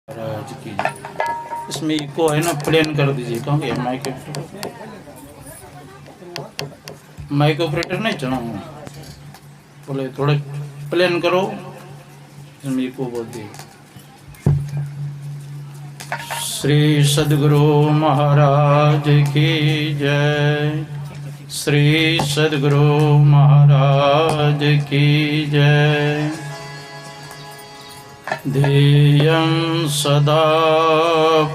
महाराज की। इसमें इको है ना, प्लेन कर दीजिए। कहाँ गया माइक ऑपरेटर नहीं चला हूँ, बोले थोड़े प्लेन करो, इसमें इको बोल दिए। श्री सद्गुरु महाराज की जय। श्री सद्गुरु महाराज की जय। ध्येयं सदा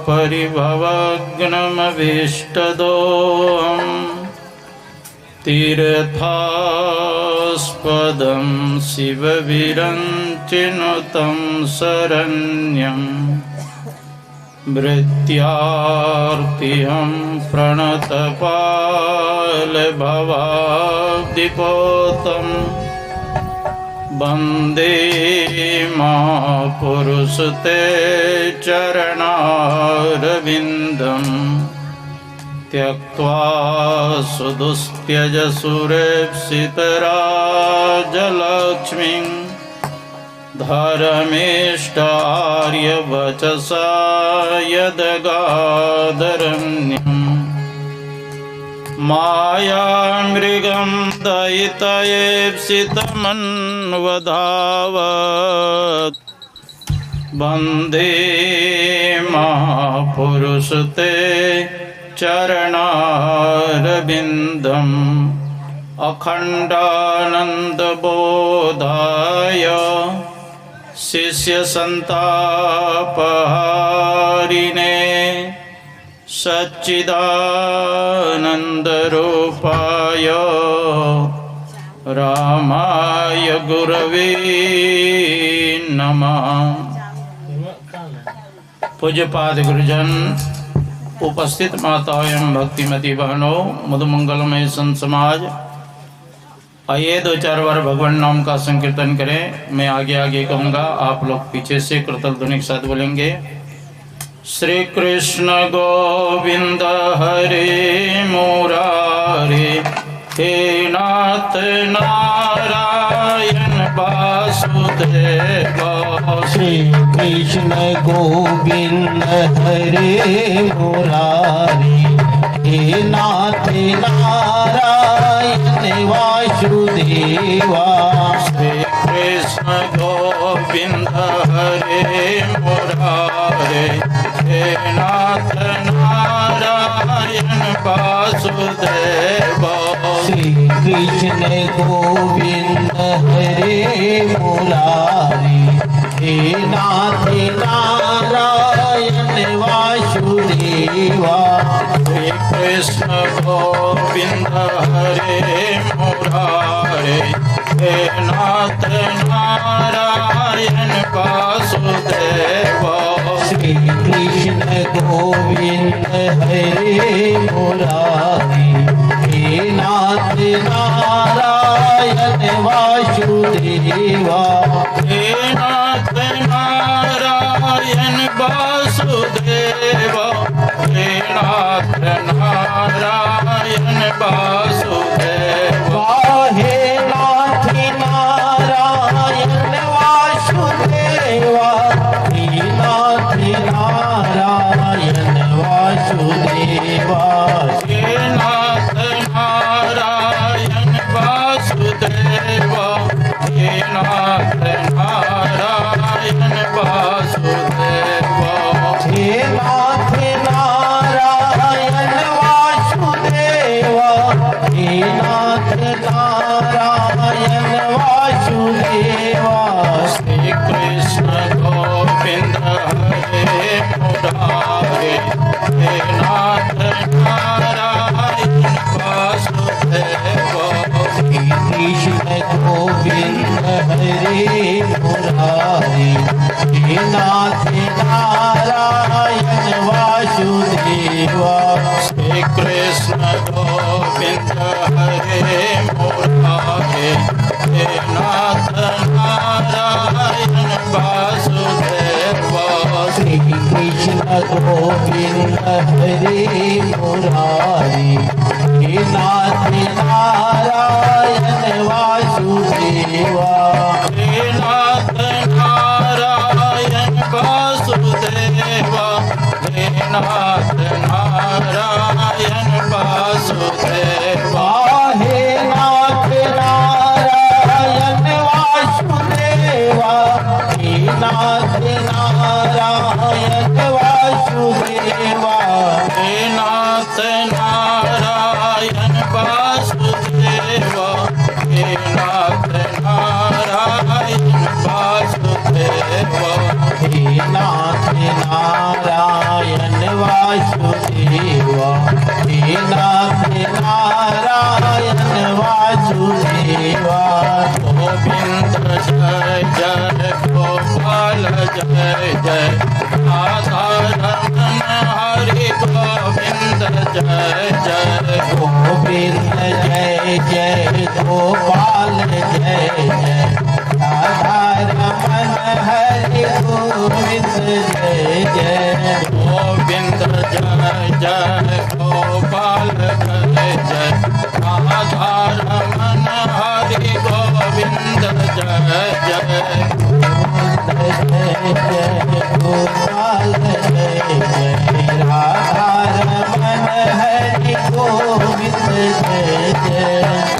परिभवग्नमभीष्टदोहं तीर्थास्पदं शिवविरञ्चिनुतं शरण्यं भृत्यार्तिहं प्रणतपालभवाब्धिपोतम् वन्दे महापुरुषते चरणारविन्दं त्यक्त्वा सुदुस्त्यज सुरेप्सितराजलक्ष्मीं धर्मेष्टार्यवचसा यदगादरण्यम् मायामृगं दयितयेप्सितमन्वधावत् वन्दे महापुरुषते चरणारविन्दम् अखण्डानन्दबोधाय शिष्यसन्तापहारिणे सच्चिदानन्दरूपाय रामाय गुरवे नमः। पूज्यपाद गुरुजन, उपस्थित माताओं एवं भक्तिमती बहनों, मधुमंगलमय संत समाज, आइए दो चार बार भगवान नाम का संकीर्तन करें। मैं आगे आगे कहूँगा, आप लोग पीछे से कृतल ध्वनि के साथ बोलेंगे। श्री कृष्ण गोविंद हरे मुरारे, हे नाथ नारायण वासुदेव। श्री कृष्ण गोविंद हरे मुरारे, हे नाथ नारायण वासुदेवा। श्री कृष्ण गोविंद हरे मुरारे, हे नाथ नारायण वासुदेव। श्री कृष्ण गोविंद हरे मुरारे, हे नाथ नारायण वासुदेवा। श्री कृष्ण गोविंद हरे मुरारे, हे नाथ नारायण वासुदेव। श्री कृष्ण गोविंद हरे मुरारे, हे नाथ नारायण वासुदेवा। हे नाथ नारायण वासुदेव, हे नाथ नारायण वासुदेव। हे नाथ नारायण वासुदेवा, हे नाथ नारायण वासुदेवा। हे नाथ नारायण वासुदेव, हे नाथ नारायण वासुदेव। हे नाथ नारायण वासुदेवा, हे नाथ नारायण वासुदेवा। श्री कृष्ण गोविंद हरे मुरारे, हे नाथ नारायण वासुदेव। श्री कृष्ण गोविंद हरे मुरारे, हे नाथ नारायण वासुदेवा। श्री कृष्ण गोविंद हरे मुरारे, हे नाथ नारायण वासुदेव। श्री कृष्ण गोविंद हरे मुरारे, हे नाथ नारायण वासुदेवा। हे नाथ नारायण वासुदेव। नारायण वासुदेवा, हे नाथ नारायण वासुदेवा। गोविंद जय जय गोपाल जय जय राधा रमन हरि गोविंद जय जय गोविंद जय जय गोपाल जय जय राधा रमन हरि गोविंद जय जय। गोविंद जय जय गोपाल जय जय राधा रमन हरि गोविंद जय जय जय जय गोपाल जय जय राधा रमन हरि गोविंद जय जय।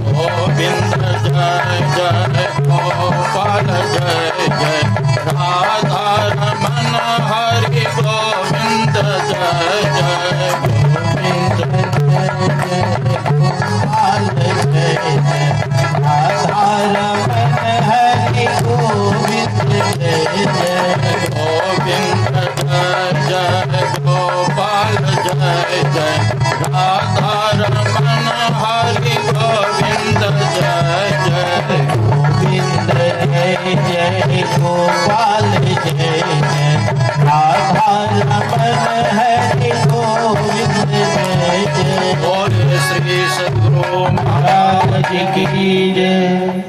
गोविंद जय जय गोपाल जय जय राधा रमन हरि गोविंद जय जय गोविंद जय जय गोपाल जय जय राधा रमन हरि गोविंद जय जय। गोविंद जय जय गोपाल जय जय राधा रमन हरि गोविंद जय जय गोविंद जय जय गोपाल जय जय राधा रमन हरि गोविंद जय जय। बोले श्री सद्गुरु महाराज की जय।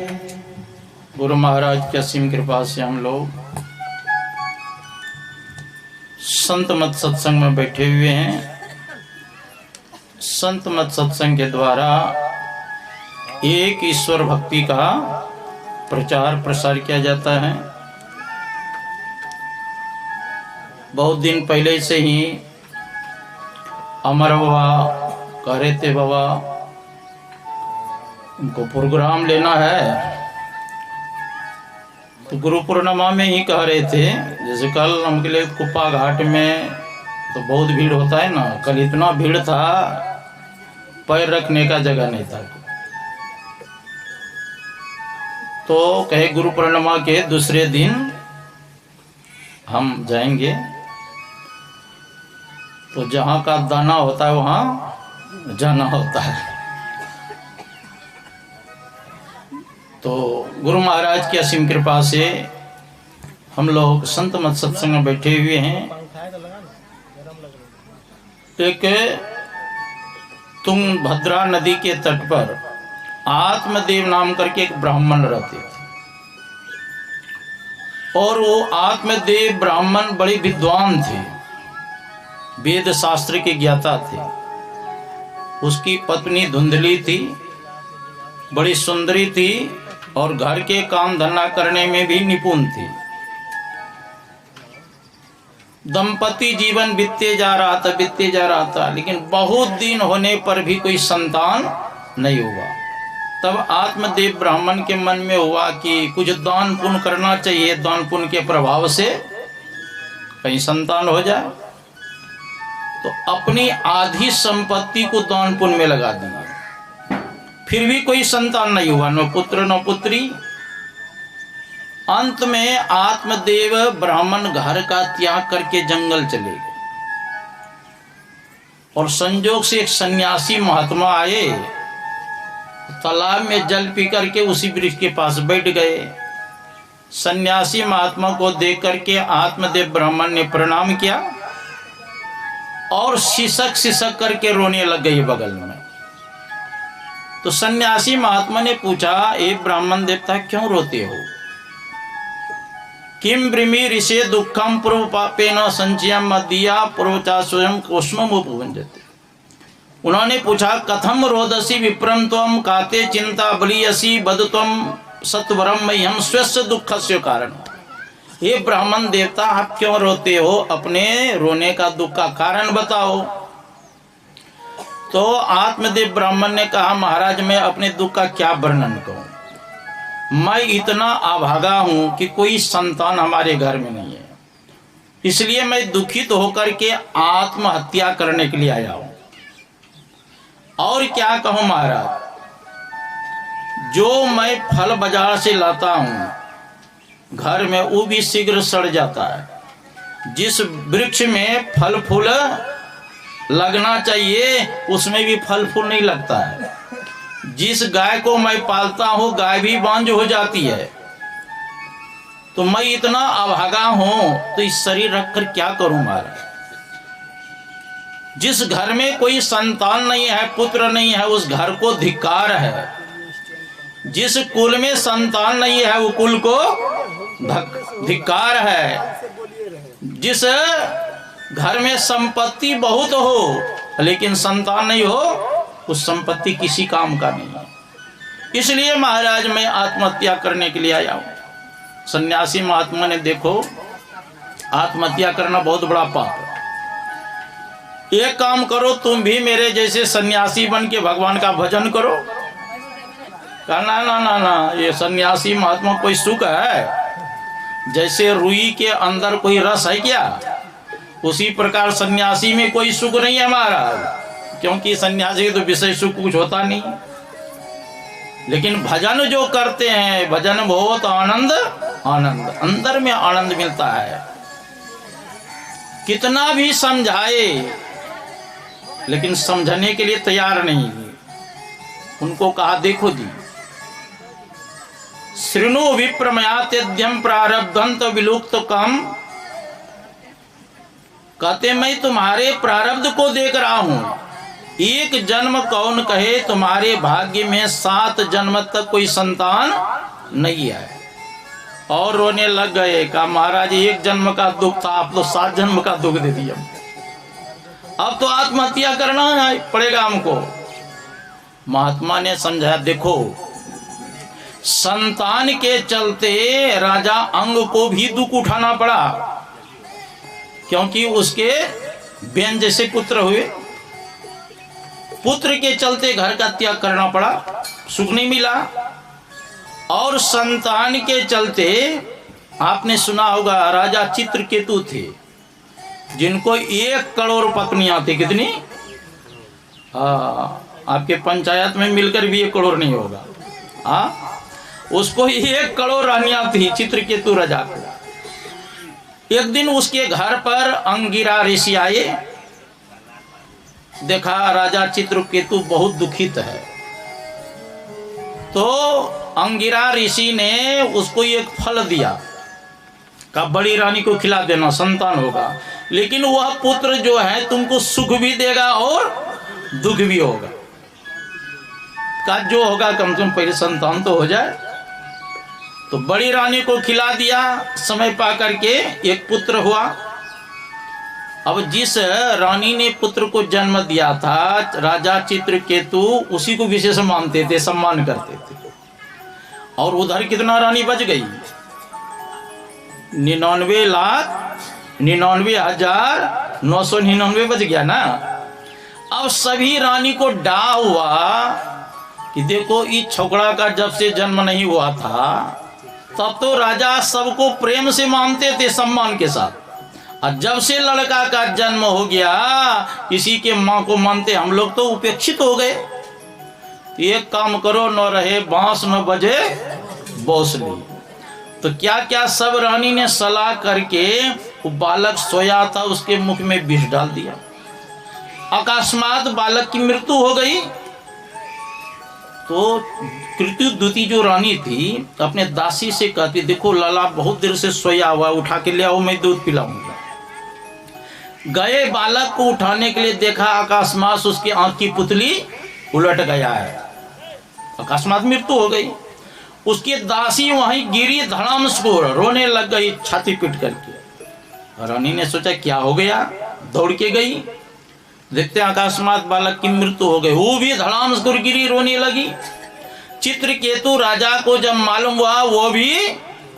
गुरु महाराज की असीम कृपा से हम लोग संत मत सत्संग में बैठे हुए हैं। संत मत सत्संग के द्वारा एक ईश्वर भक्ति का प्रचार प्रसार किया जाता है। बहुत दिन पहले से ही अमर बाबा कह रहे थे, बाबा उनको प्रोग्राम लेना है, तो गुरु पूर्णिमा में ही कह रहे थे। जैसे कल हम के लिए कुप्पा घाट में तो बहुत भीड़ होता है ना, कल इतना भीड़ था पैर रखने का जगह नहीं था। तो कहे गुरु पूर्णिमा के दूसरे दिन हम जाएंगे, तो जहाँ का दाना होता है वहाँ जाना होता है। तो गुरु महाराज की असीम कृपा से हम लोग संत मत सत्संग में बैठे हुए हैं। एक तुंगभद्रा नदी के तट पर आत्मदेव नाम करके एक ब्राह्मण रहते थे, और वो आत्मदेव ब्राह्मण बड़े विद्वान थे, वेद शास्त्र के ज्ञाता थे। उसकी पत्नी धुंधली थी, बड़ी सुंदरी थी, और घर के काम धंधा करने में भी निपुण थी। दंपति जीवन बीतते जा रहा था, लेकिन बहुत दिन होने पर भी कोई संतान नहीं हुआ। तब आत्मदेव ब्राह्मण के मन में हुआ कि कुछ दान पुण्य करना चाहिए, दान पुण्य के प्रभाव से कहीं संतान हो जाए। तो अपनी आधी संपत्ति को दान पुण्य में लगा दिया, फिर भी कोई संतान नहीं हुआ, न पुत्र न पुत्री। अंत में आत्मदेव ब्राह्मण घर का त्याग करके जंगल चले गए, और संजोग से एक सन्यासी महात्मा आए, तालाब में जल पी करके उसी वृक्ष के पास बैठ गए। सन्यासी महात्मा को देख करके आत्मदेव ब्राह्मण ने प्रणाम किया और सिसक सिसक करके रोने लग गई बगल में। तो सन्यासी महात्मा ने पूछा, ए ब्राह्मण देवता क्यों रोते हो? किम ब्रिमी ऋषे दुखम पूर्व पापेन संचयम मदिया पूर्वचा स्वयं कोष्ममुपभुंजते। उन्होंने पूछा, कथम रोदसी विप्रम त्वम काते चिंता बलियसी बदत्वम सत्वरम मह्यम स्वस्य दुखस्य कारण। ये ब्राह्मण देवता आप क्यों रोते हो? अपने रोने का दुख का कारण बताओ। तो आत्मदेव ब्राह्मण ने कहा, महाराज मैं अपने दुख का क्या वर्णन कहूं, मैं इतना अभागा हूं कि कोई संतान हमारे घर में नहीं है, इसलिए मैं दुखित होकर के आत्महत्या करने के लिए आया हूं। और क्या कहूं महाराज, जो मैं फल बाजार से लाता हूं घर में वो भी शीघ्र सड़ जाता है, जिस वृक्ष में फल फूल लगना चाहिए उसमें भी फल फूल नहीं लगता है। जिस गाय को मैं पालता हूं गाय भी बांझ हो जाती है। तो मैं इतना अभागा हूं तो इस शरीर रखकर क्या करूं महाराज। जिस घर में कोई संतान नहीं है, पुत्र नहीं है, उस घर को धिक्कार है। जिस कुल में संतान नहीं है वो कुल को धिक्कार है। जिस घर में संपत्ति बहुत हो लेकिन संतान नहीं हो, उस संपत्ति किसी काम का नहीं है। इसलिए महाराज मैं आत्महत्या करने के लिए आया हूं। सन्यासी महात्मा ने देखो, आत्महत्या करना बहुत बड़ा पाप है। एक काम करो, तुम भी मेरे जैसे सन्यासी बन के भगवान का भजन करो। कहना ना ना ना, ये सन्यासी महात्मा कोई सुख है? जैसे रुई के अंदर कोई रस है क्या, उसी प्रकार सन्यासी में कोई सुख नहीं है महाराज। क्योंकि सन्यासी तो विषय सुख कुछ होता नहीं। लेकिन भजन जो करते हैं, भजन बहुत आनंद आनंद अंदर में आनंद मिलता है। कितना भी समझाए लेकिन समझने के लिए तैयार नहीं। उनको कहा देखो जी, श्रृणु विप्रमयात्यद्यम प्रारब्धंत विलुप्त कम। कहते मैं तुम्हारे प्रारब्ध को देख रहा हूं। एक जन्म कौन कहे, तुम्हारे भाग्य में 7 जन्म तक कोई संतान नहीं है। और रोने लग गए। कहा महाराज एक जन्म का दुख था, आप तो 7 जन्म का दुख दे दिया। अब तो आत्महत्या करना पड़ेगा हमको। महात्मा ने समझाया देखो, संतान के चलते राजा अंग को भी दुख उठाना पड़ा, क्योंकि उसके बेन जैसे पुत्र हुए। पुत्र के चलते घर का त्याग करना पड़ा, सुख नहीं मिला। और संतान के चलते आपने सुना होगा राजा चित्रकेतु थे, जिनको 1 करोड़ पत्नियां थी। कितनी? आपके पंचायत में मिलकर भी 1 करोड़ नहीं होगा। उसको 1 करोड़ रानियां थी चित्रकेतु राजा को। एक दिन उसके घर पर अंगिरा ऋषि आए। देखा राजा चित्रकेतु बहुत दुखित है। तो अंगिरा ऋषि ने उसको एक फल दिया, कहा बड़ी रानी को खिला देना, संतान होगा। लेकिन वह पुत्र जो है तुमको सुख भी देगा और दुख भी होगा। कहा जो होगा कम से कम पहले संतान तो हो जाए। तो बड़ी रानी को खिला दिया। समय पा करके एक पुत्र हुआ। अब जिस रानी ने पुत्र को जन्म दिया था राजा चित्रकेतु, उसी को विशेष मानते थे, सम्मान करते थे। और उधर कितना रानी बच गई? 99,99,999 बच गया ना। अब सभी रानी को डा हुआ कि देखो इस छोकरा का जब से जन्म नहीं हुआ था तब तो राजा सबको प्रेम से मानते थे, सम्मान के साथ। और जब से लड़का का जन्म हो गया किसी के माँ को मानते, हम लोग तो उपेक्षित हो गए। एक काम करो, न रहे बांस न बजे बांसुरी। तो क्या क्या सब रानी ने सलाह करके वो बालक सोया था उसके मुख में विष डाल दिया। अकस्मात बालक की मृत्यु हो गई। तो कृत्युद्युति जो रानी थी अपने दासी से कहती देखो लाला बहुत देर से सोया हुआ, उठा के ले आओ, मैं दूध पिलाऊंगा। गए बालक को उठाने के लिए, देखा अकस्मात उसकी आंख की पुतली उलट गया है, अकस्मात मृत्यु हो गई। उसकी दासी वहीं गिरी, धड़ाम से रोने लग गई छाती पीट करके। रानी ने सोचा क्या हो गया, दौड़ के गई, देखते अकस्मात बालक की मृत्यु हो गई। वो भी धड़ाम से गिरी, रोने लगी। चित्रकेतु राजा को जब मालूम हुआ, वो भी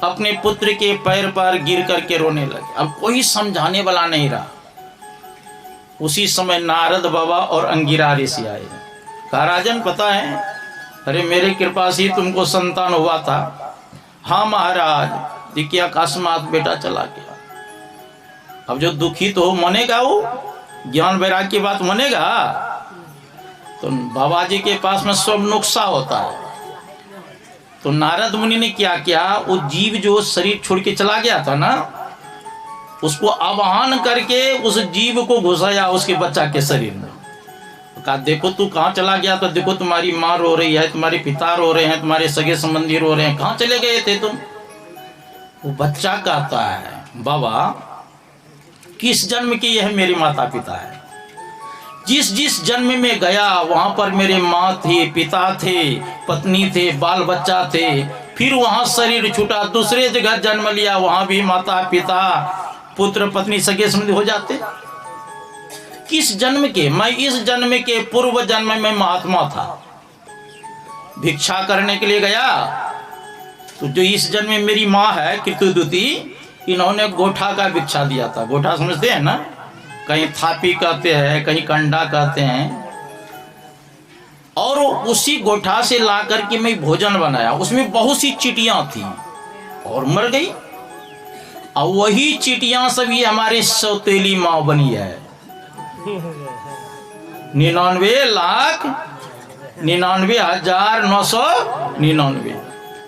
अपने पुत्र के पैर पर गिर करके रोने लगे। अब कोई समझाने वाला नहीं रहा। उसी समय नारद बाबा और अंगिरा ऋषि आए। कहा राजन पता है, अरे मेरे कृपा से तुमको संतान हुआ था। हाँ महाराज, देखिए अकस्मात बेटा चला गया। अब जो दुखी तो मनेगा, वो ज्ञान वैराग्य की बात मनेगा। तो बाबा जी के पास में सब नुक्सा होता है। तो नारद मुनि ने क्या किया, वो जीव जो शरीर छोड़ के चला गया था ना, उसको आवाहन करके उस जीव को घुसाया उसके बच्चा के शरीर में। कहा देखो तू कहाँ चला गया? तो देखो तुम्हारी माँ रो रही है, तुम्हारे पिता रो रहे हैं, तुम्हारे सगे संबंधी रो रहे हैं, कहाँ चले गए थे तुम? वो बच्चा कहता है बाबा किस जन्म की यह मेरी माता पिता है, जिस जिस जन्म में गया वहां पर मेरे माँ थे, पिता थे, पत्नी थे, बाल बच्चा थे, फिर वहां शरीर छूटा, दूसरे जगह जन्म लिया, वहां भी माता पिता पुत्र पत्नी सगे संबंधी हो जाते। किस जन्म के? मैं इस जन्म के पूर्व जन्म में महात्मा था, भिक्षा करने के लिए गया। तो जो इस जन्म में मेरी माँ है कृतुदूती, इन्होंने गोठा का भिक्षा दिया था। गोठा समझते हैं ना, कहीं थापी कहते हैं, कहीं कंडा कहते हैं। और उसी गोठा से ला करके मैं भोजन बनाया, उसमें बहुत सी चींटियां थी और मर गई। और वही चींटियां सभी हमारे सौतेली माँ बनी है। 99,99,999।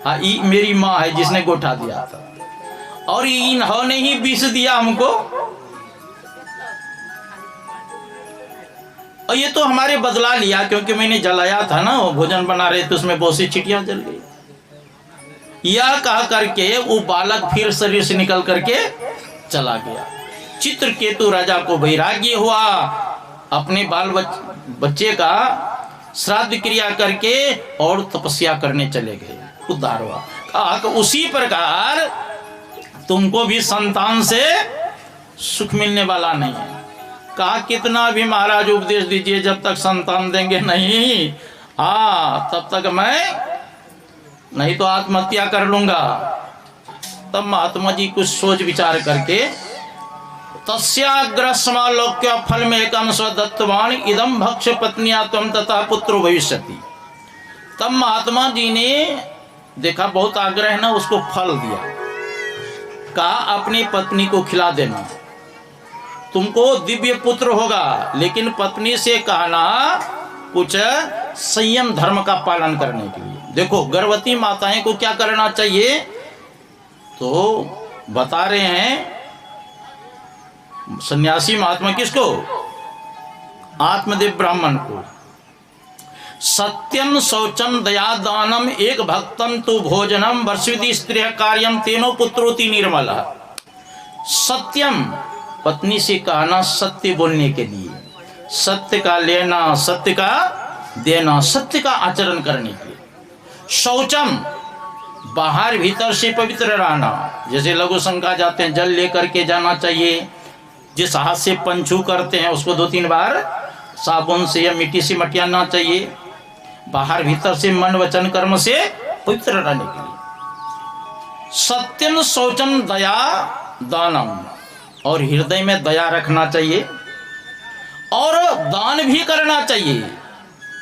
हाँ, मेरी माँ है जिसने गोठा दिया था, और इन्होंने ही विष दिया हमको। और ये तो हमारे बदला लिया, क्योंकि मैंने जलाया था ना, वो भोजन बना रहे थे, उसमें बहुत सी चिटियां जल गई। यह कह करके वो बालक फिर शरीर से निकल करके चला गया। चित्रकेतु राजा को वैराग्य हुआ, अपने बाल बच्चे का श्राद्ध क्रिया करके और तपस्या करने चले गए, उद्धार हुआ। कहा कि उसी प्रकार तुमको भी संतान से सुख मिलने वाला नहीं है। कहा कितना भी महाराज उपदेश दीजिए, जब तक संतान देंगे नहीं, हाँ तब तक मैं नहीं तो आत्महत्या कर लूंगा। तब महात्मा जी कुछ सोच विचार करके तस्याग्रस्मालोक्य फल में एकम स्वदत्तवान इदम भक्ष पत्निया त्वं तथा पुत्रो भविष्यति। तब महात्मा जी ने देखा बहुत आग्रह है ना, उसको फल दिया। कहा अपनी पत्नी को खिला देना, तुमको दिव्य पुत्र होगा, लेकिन पत्नी से कहना कुछ संयम धर्म का पालन करने के लिए। देखो गर्भवती माताएं को क्या करना चाहिए, तो बता रहे हैं सन्यासी महात्मा किसको? आत्मदेव ब्राह्मण को। सत्यम शौचम दया दानम एक भक्तम तो भोजनम वर्षविधि स्त्री कार्यम तेनो पुत्रोति निर्मल। सत्यम पत्नी से कहना सत्य बोलने के लिए, सत्य का लेना, सत्य का देना, सत्य का आचरण करने के लिए। शौचम बाहर भीतर से पवित्र रहना, जैसे लघु शंका जाते हैं जल लेकर के जाना चाहिए, जिस हाथ से पंचू करते हैं उसको 2-3 बार साबुन से या मिट्टी से मटियाना चाहिए। बाहर भीतर से मन वचन कर्म से पवित्र रहने के लिए। सत्यम शौचम दया दानम, और हृदय में दया रखना चाहिए और दान भी करना चाहिए।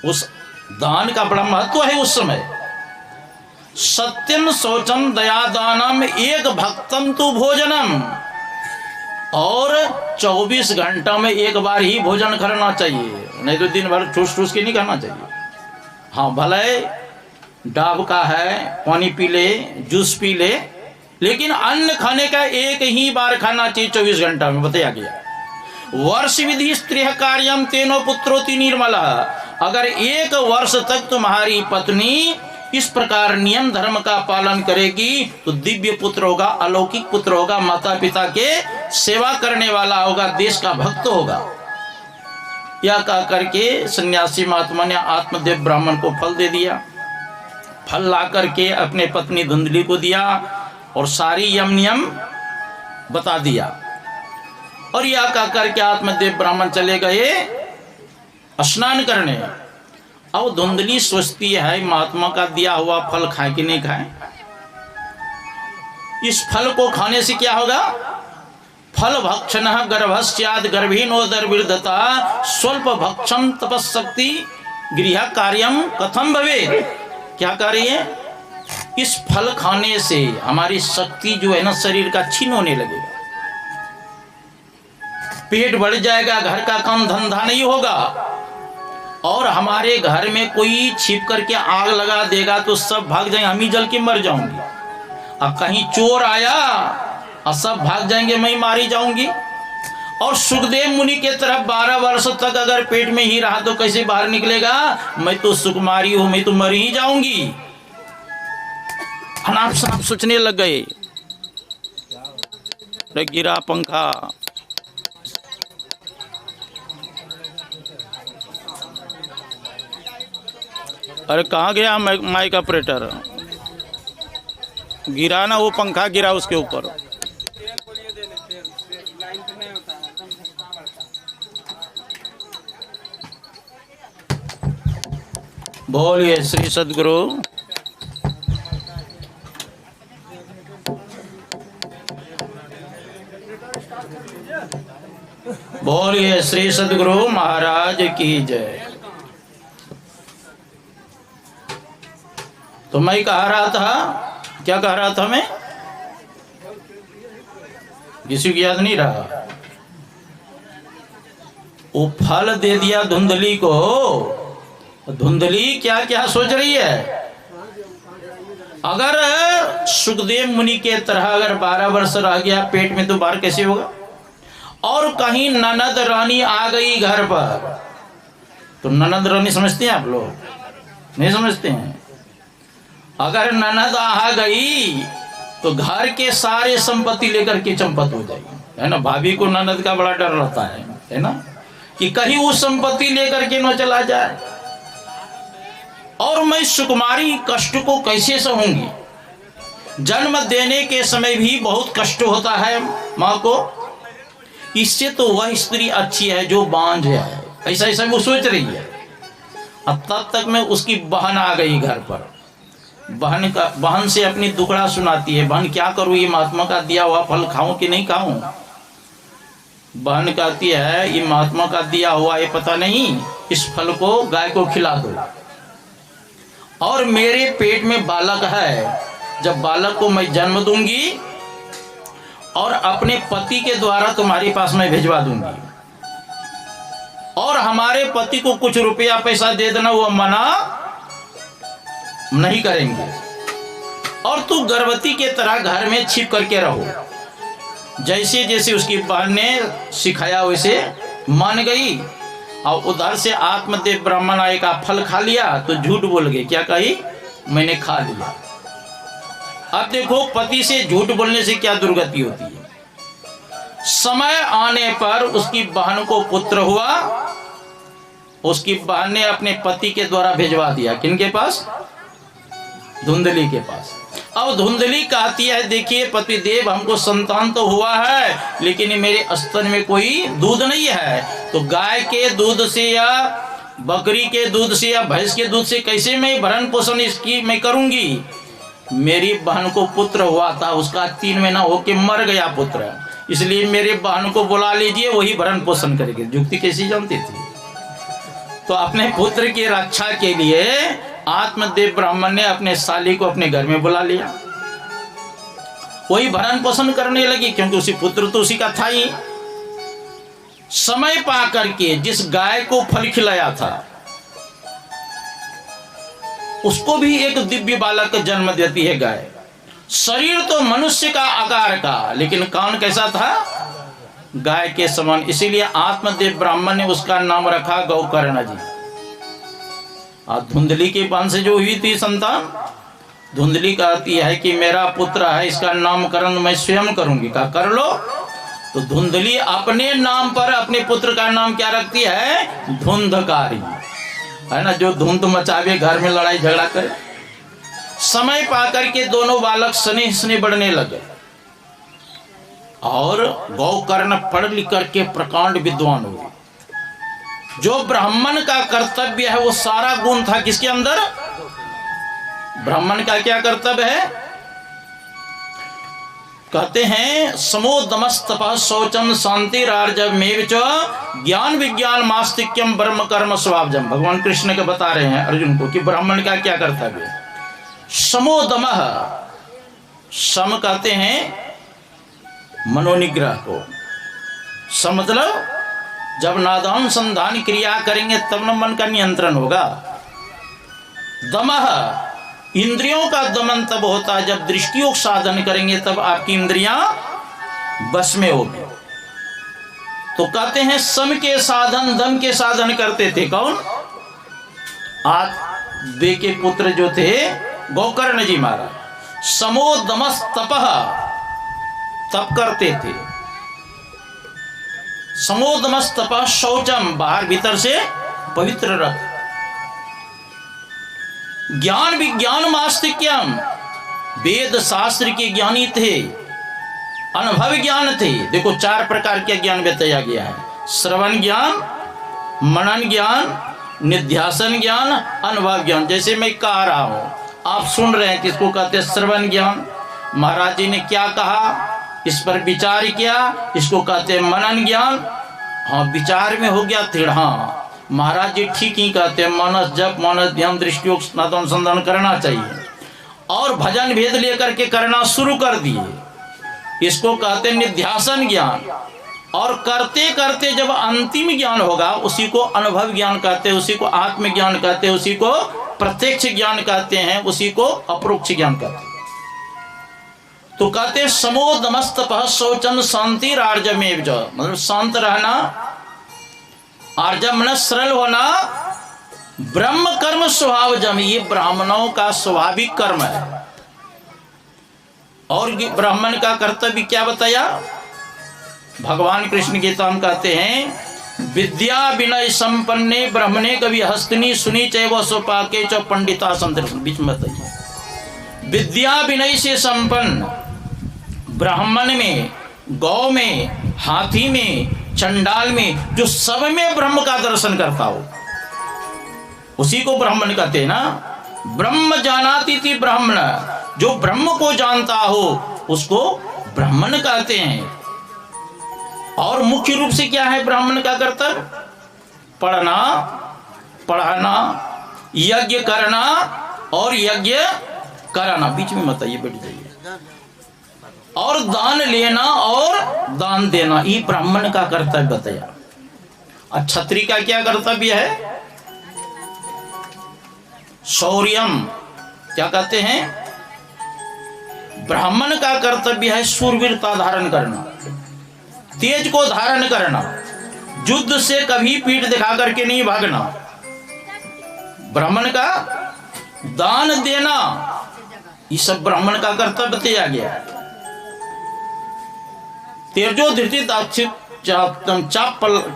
उस दान का बड़ा महत्व है उस समय। सत्यम शौचम दया दानम एक भक्तम तु भोजनम, और 24 घंटा में एक बार ही भोजन करना चाहिए, नहीं तो दिन भर ठूस ठूस के नहीं करना चाहिए। हाँ भले डाब का है, पानी पी ले, जूस पी ले, लेकिन अन्न खाने का एक ही बार खाना चाहिए 24 घंटा में, बताया गया। वर्ष विधि स्त्री कार्यम तेनो पुत्रोति निर्मल। अगर 1 वर्ष तक तुम्हारी पत्नी इस प्रकार नियम धर्म का पालन करेगी तो दिव्य पुत्र होगा, अलौकिक पुत्र होगा, माता पिता के सेवा करने वाला होगा, देश का भक्त होगा। यह कह करके सन्यासी महात्मा ने आत्मदेव ब्राह्मण को फल दे दिया। फल ला करके अपने पत्नी धुंधली को दिया और सारी यम नियम बता दिया। और यह कह करके आत्मदेव ब्राह्मण चले गए स्नान करने। अब धुंधली सोचती है महात्मा का दिया हुआ फल खाए कि नहीं खाए। इस फल को खाने से क्या होगा? फल भक्षण गर्भस्याद गर्भीनोदर्विर्धता स्वल्प भक्षम तपस्शक्ति गृह कार्यम कथम भवे। क्या कर रही है? इस फल खाने से हमारी शक्ति जो है ना शरीर का छीन होने लगेगा, पेट बढ़ जाएगा, घर का काम धंधा नहीं होगा, और हमारे घर में कोई छिप करके आग लगा देगा तो सब भाग जाएंगे, हम ही जल के मर जाऊंगी। अब कहीं चोर आया और सब भाग जाएंगे, मैं ही मारी जाऊंगी। और सुखदेव मुनि के तरफ 12 वर्ष तक अगर पेट में ही रहा तो कैसे बाहर निकलेगा? मैं तो सुकुमारी हूं, मैं तो मर ही जाऊंगी। अनाप शनाप सोचने लग गए। गिरा पंखा। अरे कहाँ गया माइक ऑपरेटर? गिरा ना, वो पंखा गिरा उसके ऊपर। बोलिए श्री सद्गुरु। बोलिए श्री सद्गुरु महाराज की जय। तो मैं कह रहा था, क्या कह रहा था मैं? किसी को याद नहीं रहा। वो फल दे दिया धुंधली को। धुंधली क्या क्या सोच रही है? अगर सुखदेव मुनि के तरह अगर 12 वर्ष रह गया पेट में तो बाहर कैसे होगा? और कहीं ननद रानी आ गई घर पर, तो ननद रानी समझते हैं आप लोग? नहीं समझते हैं। अगर ननद आ गई तो घर के सारे संपत्ति लेकर के चंपत हो जाएगी, है ना। भाभी को ननद का बड़ा डर रहता है ना, कि कहीं वो संपत्ति लेकर के न चला जाए। और मैं सुकुमारी कष्ट को कैसे सहूंगी? जन्म देने के समय भी बहुत कष्ट होता है माँ को। इससे तो वह स्त्री अच्छी है जो बांझ है, ऐसा ऐसा वो सोच रही है। अब तब तक में उसकी बहन आ गई घर पर। बहन से अपनी दुखड़ा सुनाती है। बहन क्या करूं, ये महात्मा का दिया हुआ फल खाऊं कि नहीं खाऊं? बहन कहती है ये महात्मा का दिया हुआ ये पता नहीं, इस फल को गाय को खिला दो। और मेरे पेट में बालक है, जब बालक को मैं जन्म दूंगी और अपने पति के द्वारा तुम्हारे पास मैं भिजवा दूंगी, और हमारे पति को कुछ रुपया पैसा दे देना, वो मना नहीं करेंगे। और तू गर्भवती के तरह घर में छिप करके रहो। जैसे जैसे उसकी बहन ने सिखाया वैसे मान गई। और उधर से आत्मदेव ब्राह्मण आए का फल खा लिया तो झूठ बोल गए। क्या कही? मैंने खा लिया। अब देखो पति से झूठ बोलने से क्या दुर्गति होती है। समय आने पर उसकी बहन को पुत्र हुआ। उसकी बहन ने अपने पति के द्वारा भिजवा दिया। किनके पास? धुंधली के पास। अब धुंधली कहती है देखिए पतिदेव हमको संतान तो हुआ है, लेकिन मेरे स्तन में कोई दूध नहीं है। तो गाय के दूध से या बकरी के दूध से या भैंस के दूध से कैसे मैं भरण पोषण इसकी मैं करूंगी? मेरी बहन को पुत्र हुआ था, उसका 3 महीना होके मर गया पुत्र, इसलिए मेरे बहन को बुला लीजिए, वही भरण पोषण करेगी। युक्ति कैसी जानती थी? तो अपने पुत्र की रक्षा के लिए आत्मदेव ब्राह्मण ने अपने साली को अपने घर में बुला लिया। वही भरण पोषण करने लगी, क्योंकि उसी पुत्र तो उसी का था ही। समय पा करके जिस गाय को फल खिलाया था उसको भी एक दिव्य बालक जन्म देती है गाय। शरीर तो मनुष्य का आकार का, लेकिन कान कैसा था? गाय के समान। इसीलिए आत्मदेव ब्राह्मण ने उसका नाम रखा गौकर्ण जी। और धुंधली के वंश से जो हुई थी संतान, धुंधली कहती है कि मेरा पुत्र है, इसका नामकरण मैं स्वयं करूंगी। कहा कर लो। तो धुंधली अपने नाम पर अपने पुत्र का नाम क्या रखती है? धुंधकारी, है ना, जो धुंध मचावे, घर में लड़ाई झगड़ा करे। समय पाकर के दोनों बालक स्नेह स्नेह बढ़ने लगे। और गौकर्ण पढ़ लिख करके प्रकांड विद्वान हुए। जो ब्राह्मण का कर्तव्य है वो सारा गुण था किसके अंदर? ब्राह्मण का क्या कर्तव्य है? कहते हैं समोदमस्तपः शौचम शांतिरार्जवमेव च ज्ञान विज्ञान मास्तिक्यम ब्रह्म कर्म स्वभावजम। भगवान कृष्ण के बता रहे हैं अर्जुन को कि ब्राह्मण का क्या कर्तव्य है। समोदमः, सम कहते हैं मनोनिग्रह को। सम मतलब जब नादान संधान क्रिया करेंगे तब न मन का नियंत्रण होगा। दमः, इंद्रियों का दमन तब होता है जब दृष्टियोग साधन करेंगे, तब आपकी इंद्रियां बस में हो गए। तो कहते हैं सम के साधन दम के साधन करते थे कौन? आत्वे के पुत्र जो थे गोकर्ण जी महाराज। समो दमस तपः, तप करते थे। समो दमस तपः शौचम, बाहर भीतर से पवित्र रख। ज्ञान विज्ञान मास्तिक्यम, वेद शास्त्र के ज्ञानी थे, अनुभव ज्ञान थे। देखो 4 प्रकार के ज्ञान बताया गया है। श्रवण ज्ञान, मनन ज्ञान, निध्यासन ज्ञान, अनुभव ज्ञान। जैसे मैं कह रहा हूं, आप सुन रहे हैं, किसको कहते हैं? श्रवण ज्ञान। महाराज जी ने क्या कहा, इस पर विचार किया, इसको कहते हैं मनन ज्ञान। हाँ, विचार में हो गया दृढ़। हाँ, महाराज जी ठीक ही कहते हैं, मानस जप, मानस ध्यान, दृष्टियोग अनुसंधान करना चाहिए। और भजन भेद लेकर के करना शुरू कर दिए, इसको कहते हैं निध्यासन ज्ञान। और करते करते जब अंतिम ज्ञान होगा, उसी को अनुभव ज्ञान कहते हैं, उसी को आत्मज्ञान कहते हैं, उसी को प्रत्यक्ष ज्ञान कहते हैं, उसी को अपरोक्ष ज्ञान कहते हैं। तो कहते हैं समो दमस्तपः शौचम शांति आर्जमेव च, मतलब शांत रहना, आर्जम न सरल होना, ब्रह्म कर्म स्वभावजम, ये ब्राह्मणों का स्वाभाविक कर्म है। और ब्राह्मण का कर्तव्य क्या बताया? भगवान कृष्ण गीता में कहते हैं विद्या विनय संपन्ने ब्राह्मणे कवि हस्तनी सुनी चैव सोपाके च पंडिता संदर्भ। बीच में बताइए, विद्या विनय से संपन्न ब्राह्मण में, गौ में, हाथी में, चंडाल में, जो सब में ब्रह्म का दर्शन करता हो, उसी को ब्राह्मण कहते हैं ना। ब्रह्म जानाति थी ब्राह्मण, जो ब्रह्म को जानता हो उसको ब्राह्मण कहते हैं। और मुख्य रूप से क्या है ब्राह्मण का कर्तव्य? पढ़ना, पढ़ाना, यज्ञ करना और यज्ञ कराना। बीच में मत आइए, बैठ जाइए। और दान लेना और दान देना, ये ब्राह्मण का कर्तव्य बताया। और क्षत्रिय का क्या कर्तव्य है? शौर्यम, क्या कहते हैं? ब्राह्मण का कर्तव्य है शूरवीरता धारण करना, तेज को धारण करना, युद्ध से कभी पीठ दिखा करके नहीं भागना। ब्राह्मण का दान देना, ये सब ब्राह्मण का कर्तव्य बताया गया। तेजो धृति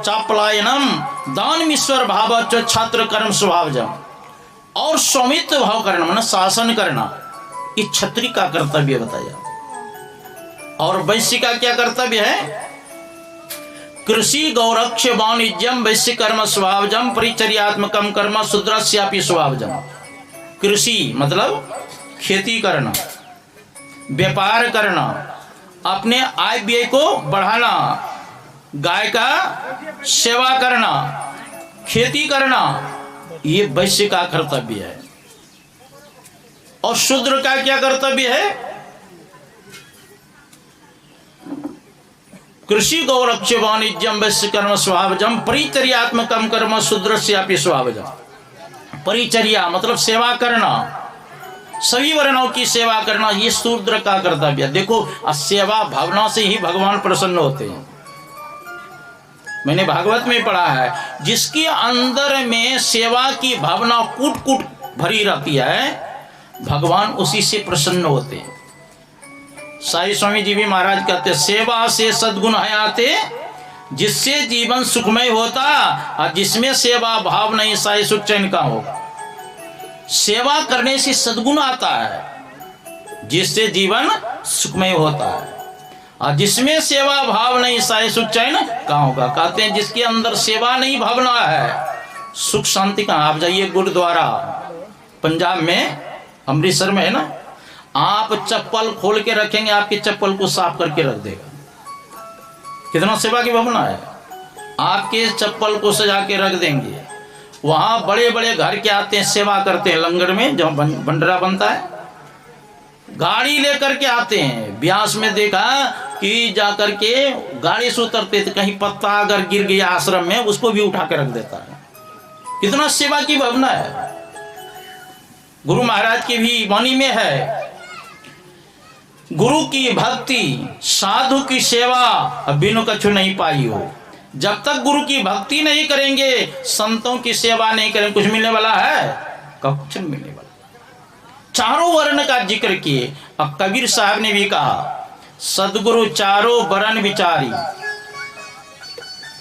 चापलायनम दानमीश्वर भाव छात्र कर्म स्वभावजम, और स्वामित्व भाव करना, मतलब शासन करना, ये क्षत्रिय का कर्तव्य बताया। और वैश्य का क्या कर्तव्य है? कृषि गौरक्ष वाणिज्यम वैश्य कर्म स्वभावजम परिचर्यात्मकम कर्म शूद्रस्यापि स्वभावजम। कृषि मतलब खेती करना, व्यापार करना, अपने आय व्यय को बढ़ाना, गाय का सेवा करना, खेती करना, ये वैश्य का कर्तव्य है। और शूद्र का क्या कर्तव्य है? कृषि गौरक्ष वाणिज्यम वैश्य कर्म स्वभावजम परिचर्यात्मकम कर्म शूद्रस्यापि स्वभावजम। परिचर्या मतलब सेवा करना, सभी वर्णों की सेवा करना, ये शूद्र का कर्तव्य। देखो, सेवा भावना से ही भगवान प्रसन्न होते हैं। मैंने भागवत में पढ़ा है, जिसके अंदर में सेवा की भावना कूट कूट भरी रहती है, भगवान उसी से प्रसन्न होते हैं। साई स्वामी जी भी महाराज कहते हैं, सेवा से सद्गुण है आते, जिससे जीवन सुखमय होता, और जिसमें सेवा भाव नहीं साई सुख चैन का होगा। सेवा करने से सद्गुण आता है, जिससे जीवन सुखमय होता है, और जिसमें सेवा भाव नहीं साई सुख चैन कहाँ होगा। कहते हैं जिसके अंदर सेवा नहीं भावना है, सुख शांति कहाँ। आप जाइए गुरुद्वारा पंजाब में, अमृतसर में है ना, आप चप्पल खोल के रखेंगे, आपकी चप्पल को साफ करके रख देगा। कितना सेवा की भावना है। आपके चप्पल को सजा के रख देंगे। वहां बड़े बड़े घर के आते हैं, सेवा करते हैं, लंगर में जहाँ भंडारा बनता है, गाड़ी लेकर के आते हैं। ब्यास में देखा कि जाकर के गाड़ी से उतरते थे, कहीं पत्ता अगर गिर गया आश्रम में, उसको भी उठा के रख देता है। कितना सेवा की भावना है। गुरु महाराज की भी वाणी में है, गुरु की भक्ति साधु की सेवा बिनु कछु नहीं पाई हो। जब तक गुरु की भक्ति नहीं करेंगे, संतों की सेवा नहीं करेंगे, कुछ मिलने वाला है? कुछ नहीं मिलने वाला। चारों वर्ण का जिक्र किए। अब कबीर साहब ने भी कहा, सदगुरु चारों वर्ण विचारी,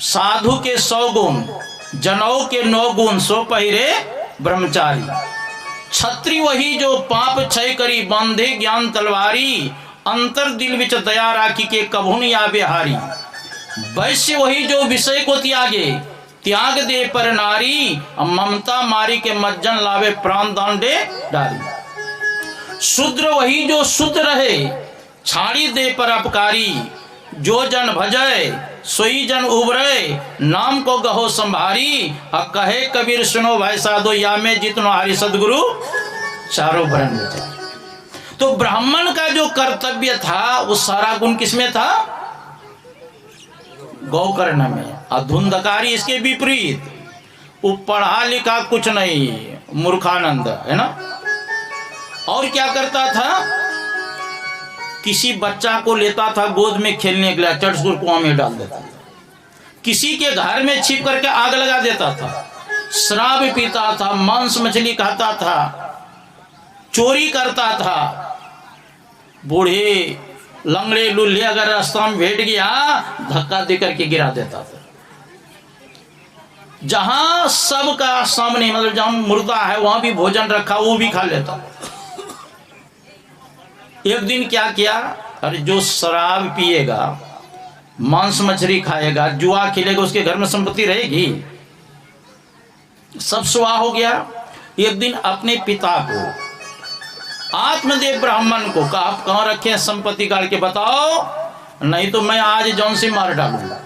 साधु के 100 गुण, जनौ के 9 गुण, सो पहिरे ब्रह्मचारी। छत्री वही जो पाप क्षय करी, बांधे ज्ञान तलवारी, अंतर दिल विच दया राखी के कभुन या बिहारी। वैश्य वही जो विषय को त्यागे, त्याग दे पर नारी, ममता मारी के मज्जन लावे, प्राण दान दे डारी। शूद्र वही जो शुद्ध रहे, छाड़ी दे पर अपकारी, जो जन भजय सोई जन उबरे, नाम को गहो संभारी। अब कहे कबीर सुनो भाई साधो, या में जितनो हारी सदगुरु चारों वर्ण विचारी। तो ब्राह्मण का जो कर्तव्य था वो सारा गुण किसमें था? गौकर्ण में। और धुंधकारी इसके विपरीत, वो पढ़ा लिखा कुछ नहीं, मूर्खानंद है ना। और क्या करता था? किसी बच्चा को लेता था गोद में खेलने के लिए, चट से कुआं में डाल देता था। किसी के घर में छिप करके आग लगा देता था। शराब पीता था, मांस मछली खाता था, चोरी करता था। बूढ़े लंगड़े लुल्ले अगर रास्ता में भेट गया, धक्का दे करके गिरा देता था। जहां सबका सामने, मतलब जहां मुर्दा है वहां भी भोजन रखा, वो भी खा लेता। एक दिन क्या किया, अरे जो शराब पिएगा, मांस मछली खाएगा, जुआ खेलेगा, उसके घर में संपत्ति रहेगी? सब स्वाह हो गया। एक दिन अपने पिता को, आत्मदेव ब्राह्मण को कहा, आप कहां रखे हैं संपत्ति काल के, बताओ, नहीं तो मैं आज जौन से मार डालूंगा।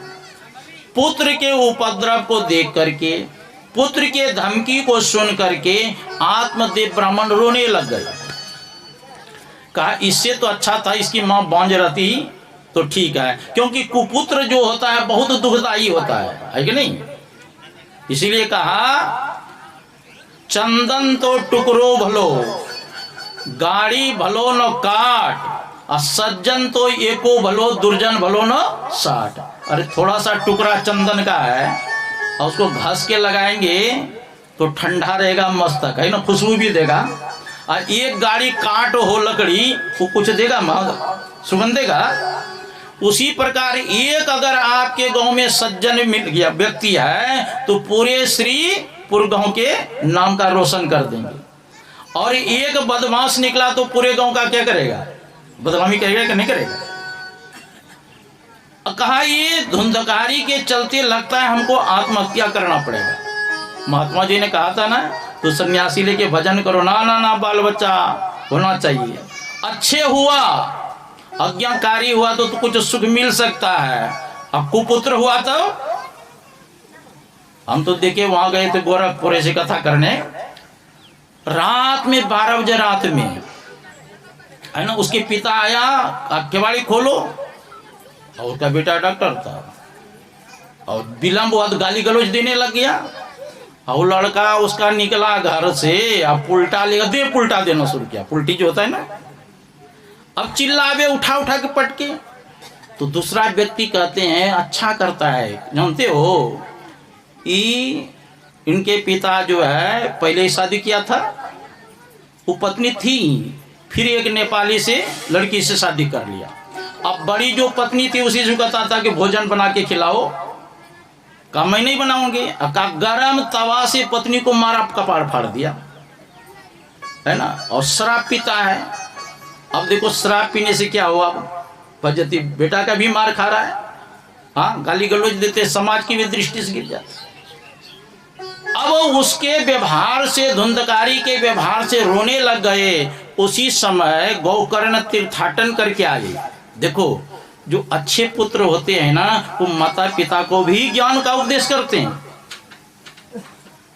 पुत्र के उपद्रव को देख करके, पुत्र के धमकी को सुन करके आत्मदेव ब्राह्मण रोने लग गए। कहा इससे तो अच्छा था इसकी मां बांझ रहती तो ठीक है, क्योंकि कुपुत्र जो होता है बहुत दुखदाई होता है कि नहीं। इसीलिए कहा, चंदन तो टुकड़ो भलो, गाड़ी भलो न काट, और सज्जन तो एको भलो, दुर्जन भलो न साठ। अरे थोड़ा सा टुकड़ा चंदन का है और उसको घस के लगाएंगे तो ठंडा रहेगा, मस्त है ना, खुशबू भी देगा। और एक गाड़ी काट हो लकड़ी, वो कुछ देगा, सुगंध देगा। उसी प्रकार एक अगर आपके गांव में सज्जन मिल गया व्यक्ति है तो पूरे श्रीपुर गांव के नाम का रोशन कर देंगे। और एक बदमाश निकला तो पूरे गांव का क्या करेगा? बदनामी करेगा कि नहीं करेगा? कहा ये धुंधकारी के चलते लगता है हमको आत्महत्या करना पड़ेगा। महात्मा जी ने कहा था ना, तो सन्यासी लेके भजन करो। ना ना ना, बाल बच्चा होना चाहिए। अच्छे हुआ, आज्ञाकारी हुआ तो कुछ सुख मिल सकता है। अब कुपुत्र हुआ तो हम तो देखे वहां गए थे गोरखपुर ऐसी कथा करने, रात में 12 बजे रात में है ना, उसके पिता आया, आप केवाड़ी खोलो, और उसका बेटा डॉक्टर था, और विलंब हुआ तो गाली गलौज देने लग गया। और लड़का उसका निकला घर से, अब पुल्टा लेगा, दे पुल्टा देना शुरू किया, पुल्टी जो होता है ना। अब चिल्लावे उठा उठा के पटके। तो दूसरा व्यक्ति कहते हैं अच्छा करता है, जानते हो इनके पिता जो है पहले ही शादी किया था, वो पत्नी थी, फिर एक नेपाली से लड़की से शादी कर लिया। अब बड़ी जो पत्नी थी उसी से कहता था कि भोजन बना के खिलाओ, कहा मैं नहीं बनाऊंगी। का गरम तवा से पत्नी को मारा, कपाड़ फाड़ दिया, है ना। और शराब पीता है। अब देखो शराब पीने से क्या हुआ, फजती बेटा का भी मार खा रहा है, हाँ, गाली गलौज देते, समाज की भी दृष्टि से गिर जाता। अब उसके व्यवहार से, धुंधकारी के व्यवहार से रोने लग गए। उसी समय गौकर्ण तीर्थाटन करके आए। देखो जो अच्छे पुत्र होते हैं ना, वो माता पिता को भी ज्ञान का उपदेश करते हैं।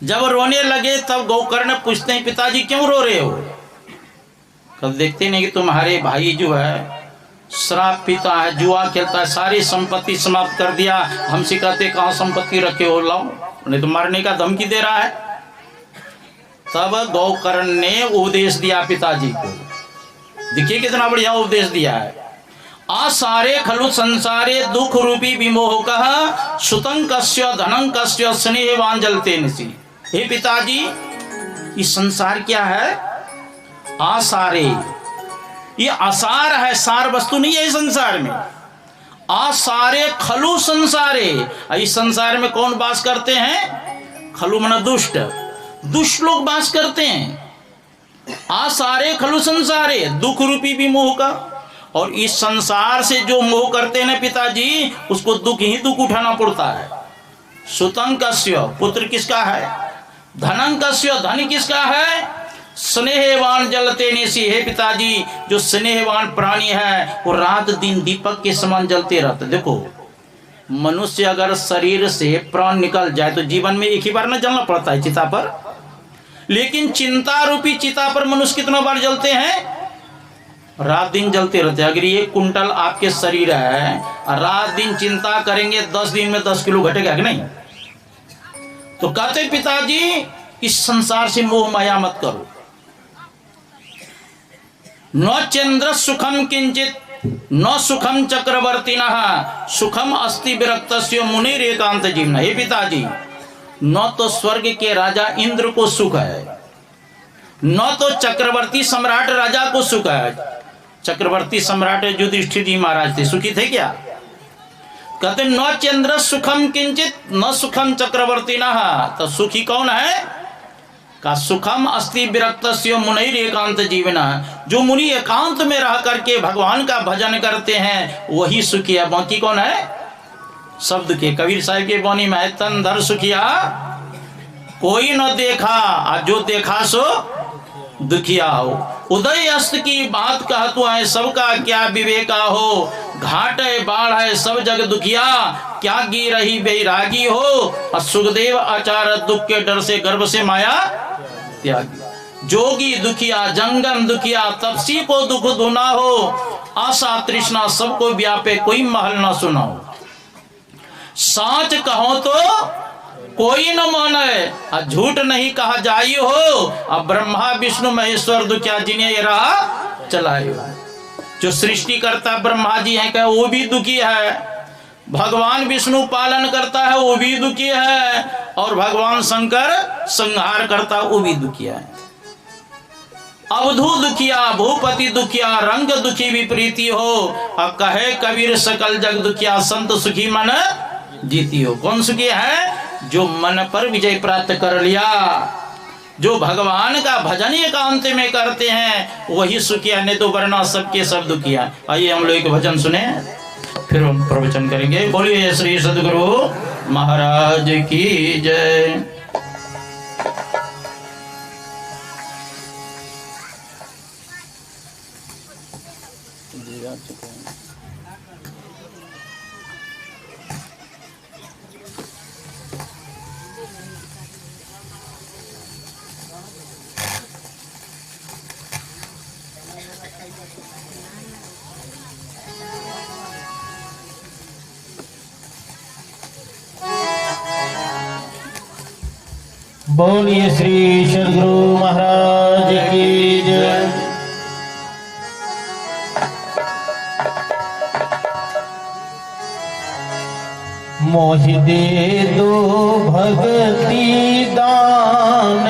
जब रोने लगे तब गौकर्ण पूछते हैं पिताजी क्यों रो रहे हो? कब देखते नहीं कि तुम्हारे भाई जो है शराब पीता है, जुआ खेलता है, सारी संपत्ति समाप्त कर दिया। हमसे कहते कहाँ संपत्ति रखे हो, लाओ, नहीं तो मारने का धमकी दे रहा है। तब गौकर्ण ने उपदेश दिया पिताजी को, देखिए कितना बढ़िया उपदेश दिया है। आसारे खलु संसारे दुख रूपी विमोह कह सुतं कस्य धनं कस्य स्नेहवान जलते निसी। हे पिताजी, ये संसार क्या है? आसारे, ये आसार है, सार वस्तु नहीं है संसार में। आसारे खलु संसारे, इस संसार में कौन वास करते हैं? खलु मना दुष्ट, दुष्ट लोग वास करते हैं। आसारे खलु संसारे, दुख रूपी विमोह का। और इस संसार से जो मोह करते हैं पिताजी, उसको दुख ही दुख उठाना पड़ता है। सुतं कस्य, पुत्र किसका है? धनं कस्य, धन किसका है? स्नेहवान जलते निसी। हे पिताजी, जो स्नेहवान प्राणी है वो रात दिन दीपक के समान जलते रहते। देखो, मनुष्य अगर शरीर से प्राण निकल जाए तो जीवन में एक ही बार ना जलना पड़ता है चिता पर, लेकिन चिंता रूपी चिता पर मनुष्य कितना बार जलते हैं? रात दिन जलते रहते। अगर ये कुंटल आपके शरीर है, रात दिन चिंता करेंगे, 10 दिन में 10 किलो घटेगा कि नहीं? तो कहते पिताजी, इस संसार से मोह माया मत करो। न चंद्र सुखम किंचित न सुखम चक्रवर्तिनः सुखम अस्ति विरक्तस्य मुनिर एकांत जीवन। हे पिताजी, न तो स्वर्ग के राजा इंद्र को सुख है, न तो चक्रवर्ती सम्राट राजा को सुख है। चक्रवर्ती सम्राट युधिष्ठिर जी महाराज थे, सुखी थे क्या? कहते न चंद्र सुखम किंचित न सुखम चक्रवर्तिनः, तो सुखी कौन है? का सुखम अस्ति विरक्तस्य मुनिर एकांत जीवन। जो मुनि एकांत में रह करके भगवान का भजन करते हैं वही सुखी है। बाकी कौन है? शब्द के कबीर साहब के वाणी में है, तन धर सुखिया कोई न देखा, और जो देखा सो दुखिया हो। उदय अस्त की बात कहतु है, सबका क्या विवेका हो। घाट है बाढ़ है सब जग दुखिया, क्या गी रही बैरागी हो। और सुखदेव आचार्य दुख के डर से गर्भ से माया त्यागी। जोगी दुखिया जंगम दुखिया, तपसी को दुख धुना हो। आशा तृष्णा सबको व्यापे, कोई महल ना सुनाओ। साच कहो तो कोई न माने, और झूठ नहीं कहा जाई हो। अब ब्रह्मा विष्णु महेश्वर दुखिया, जिन्हें ये राह चलाए। जो सृष्टि करता ब्रह्मा जी है, क्या वो भी दुखी है। भगवान विष्णु पालन करता है, वो भी दुखी है। और भगवान शंकर संहार करता, वो भी दुखी है। अवधू दुखिया भूपति दुखिया, रंग दुखी विपरीति हो। अब कहे कबीर सकल जग दुखिया, संत सुखी मन जीती हो। कौन सुखी है? जो मन पर विजय प्राप्त कर लिया, जो भगवान का भजन एकांत में करते हैं वही सुखिया, नहीं तो वरना सबके सब दुखिया। आइए हम लोग एक भजन सुने, फिर हम प्रवचन करेंगे। बोलिए श्री सद्गुरु महाराज की जय। बोलिए श्री सद्गुरु महाराज की जय। मोहि दे दो भगति दान,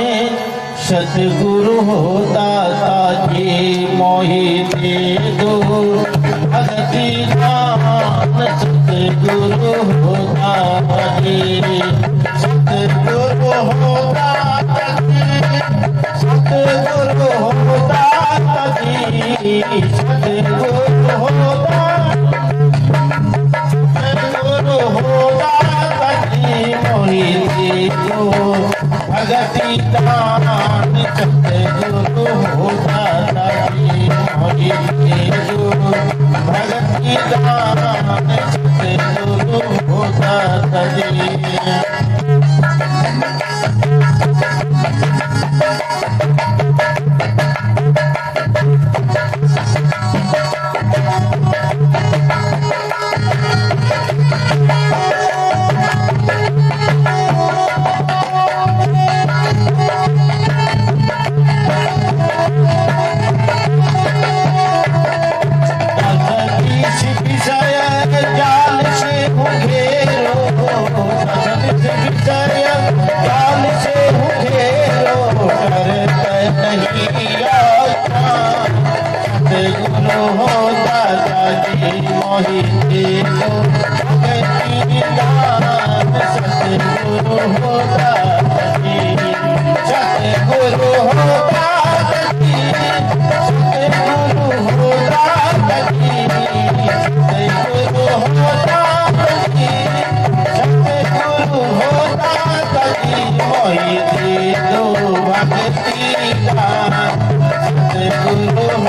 सतगुरु हो दाता जी। मोहि दे दो भगति दान, सतगुरु हो दाता जी। सतगुरु हो दाता जी, सतगुरु हो दाता जी। सतगुरु हो मोहि दे दो भगति दान, सतगुरु हो दाता जी। मोहि दे दो भगति दान, सतगुरु हो दाता जी।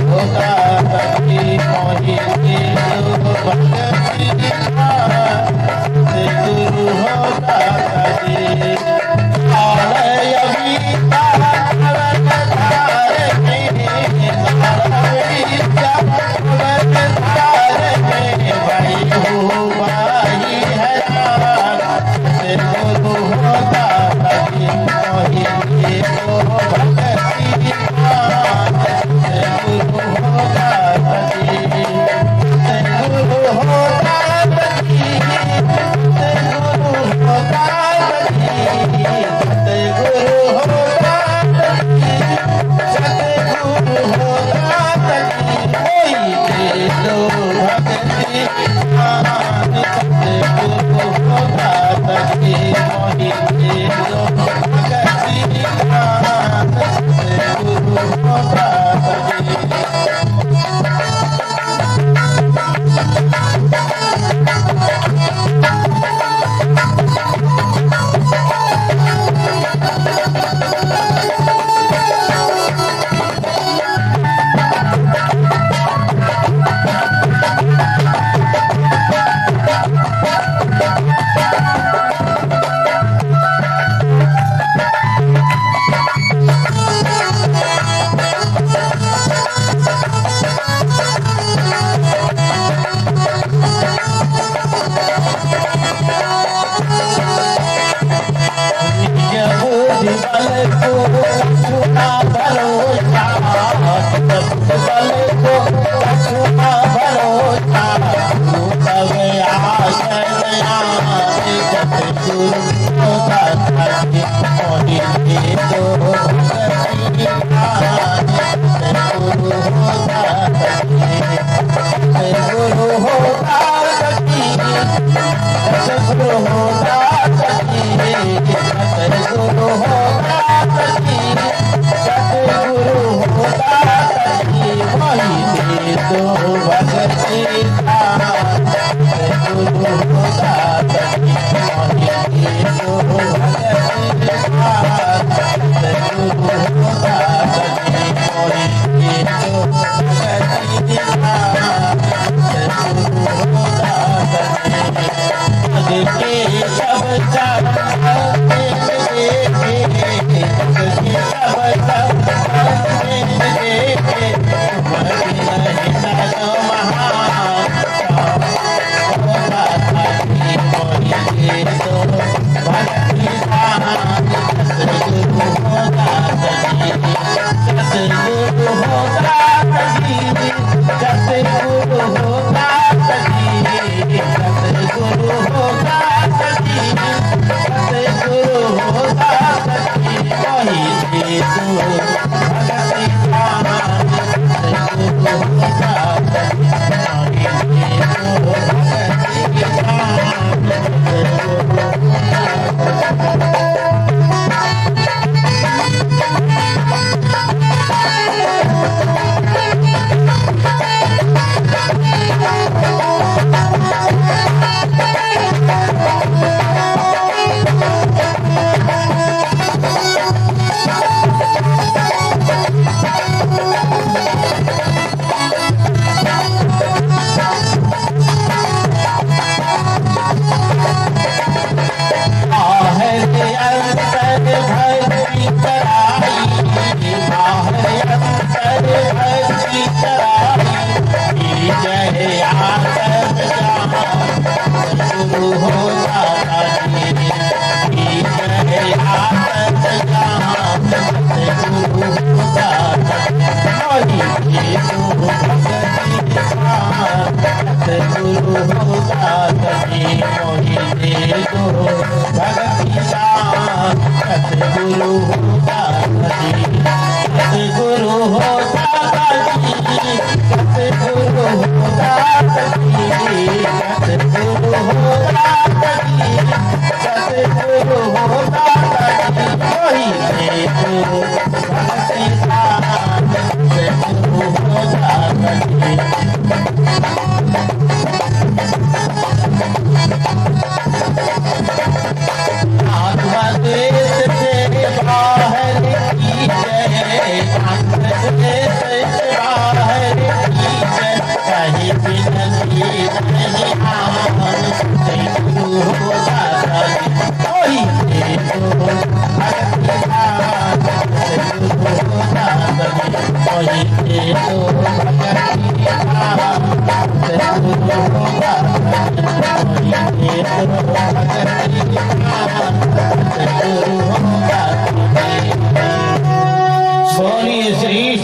होता सखी मोहि के जो भक्ति गुरु होता सखी आलय अभिता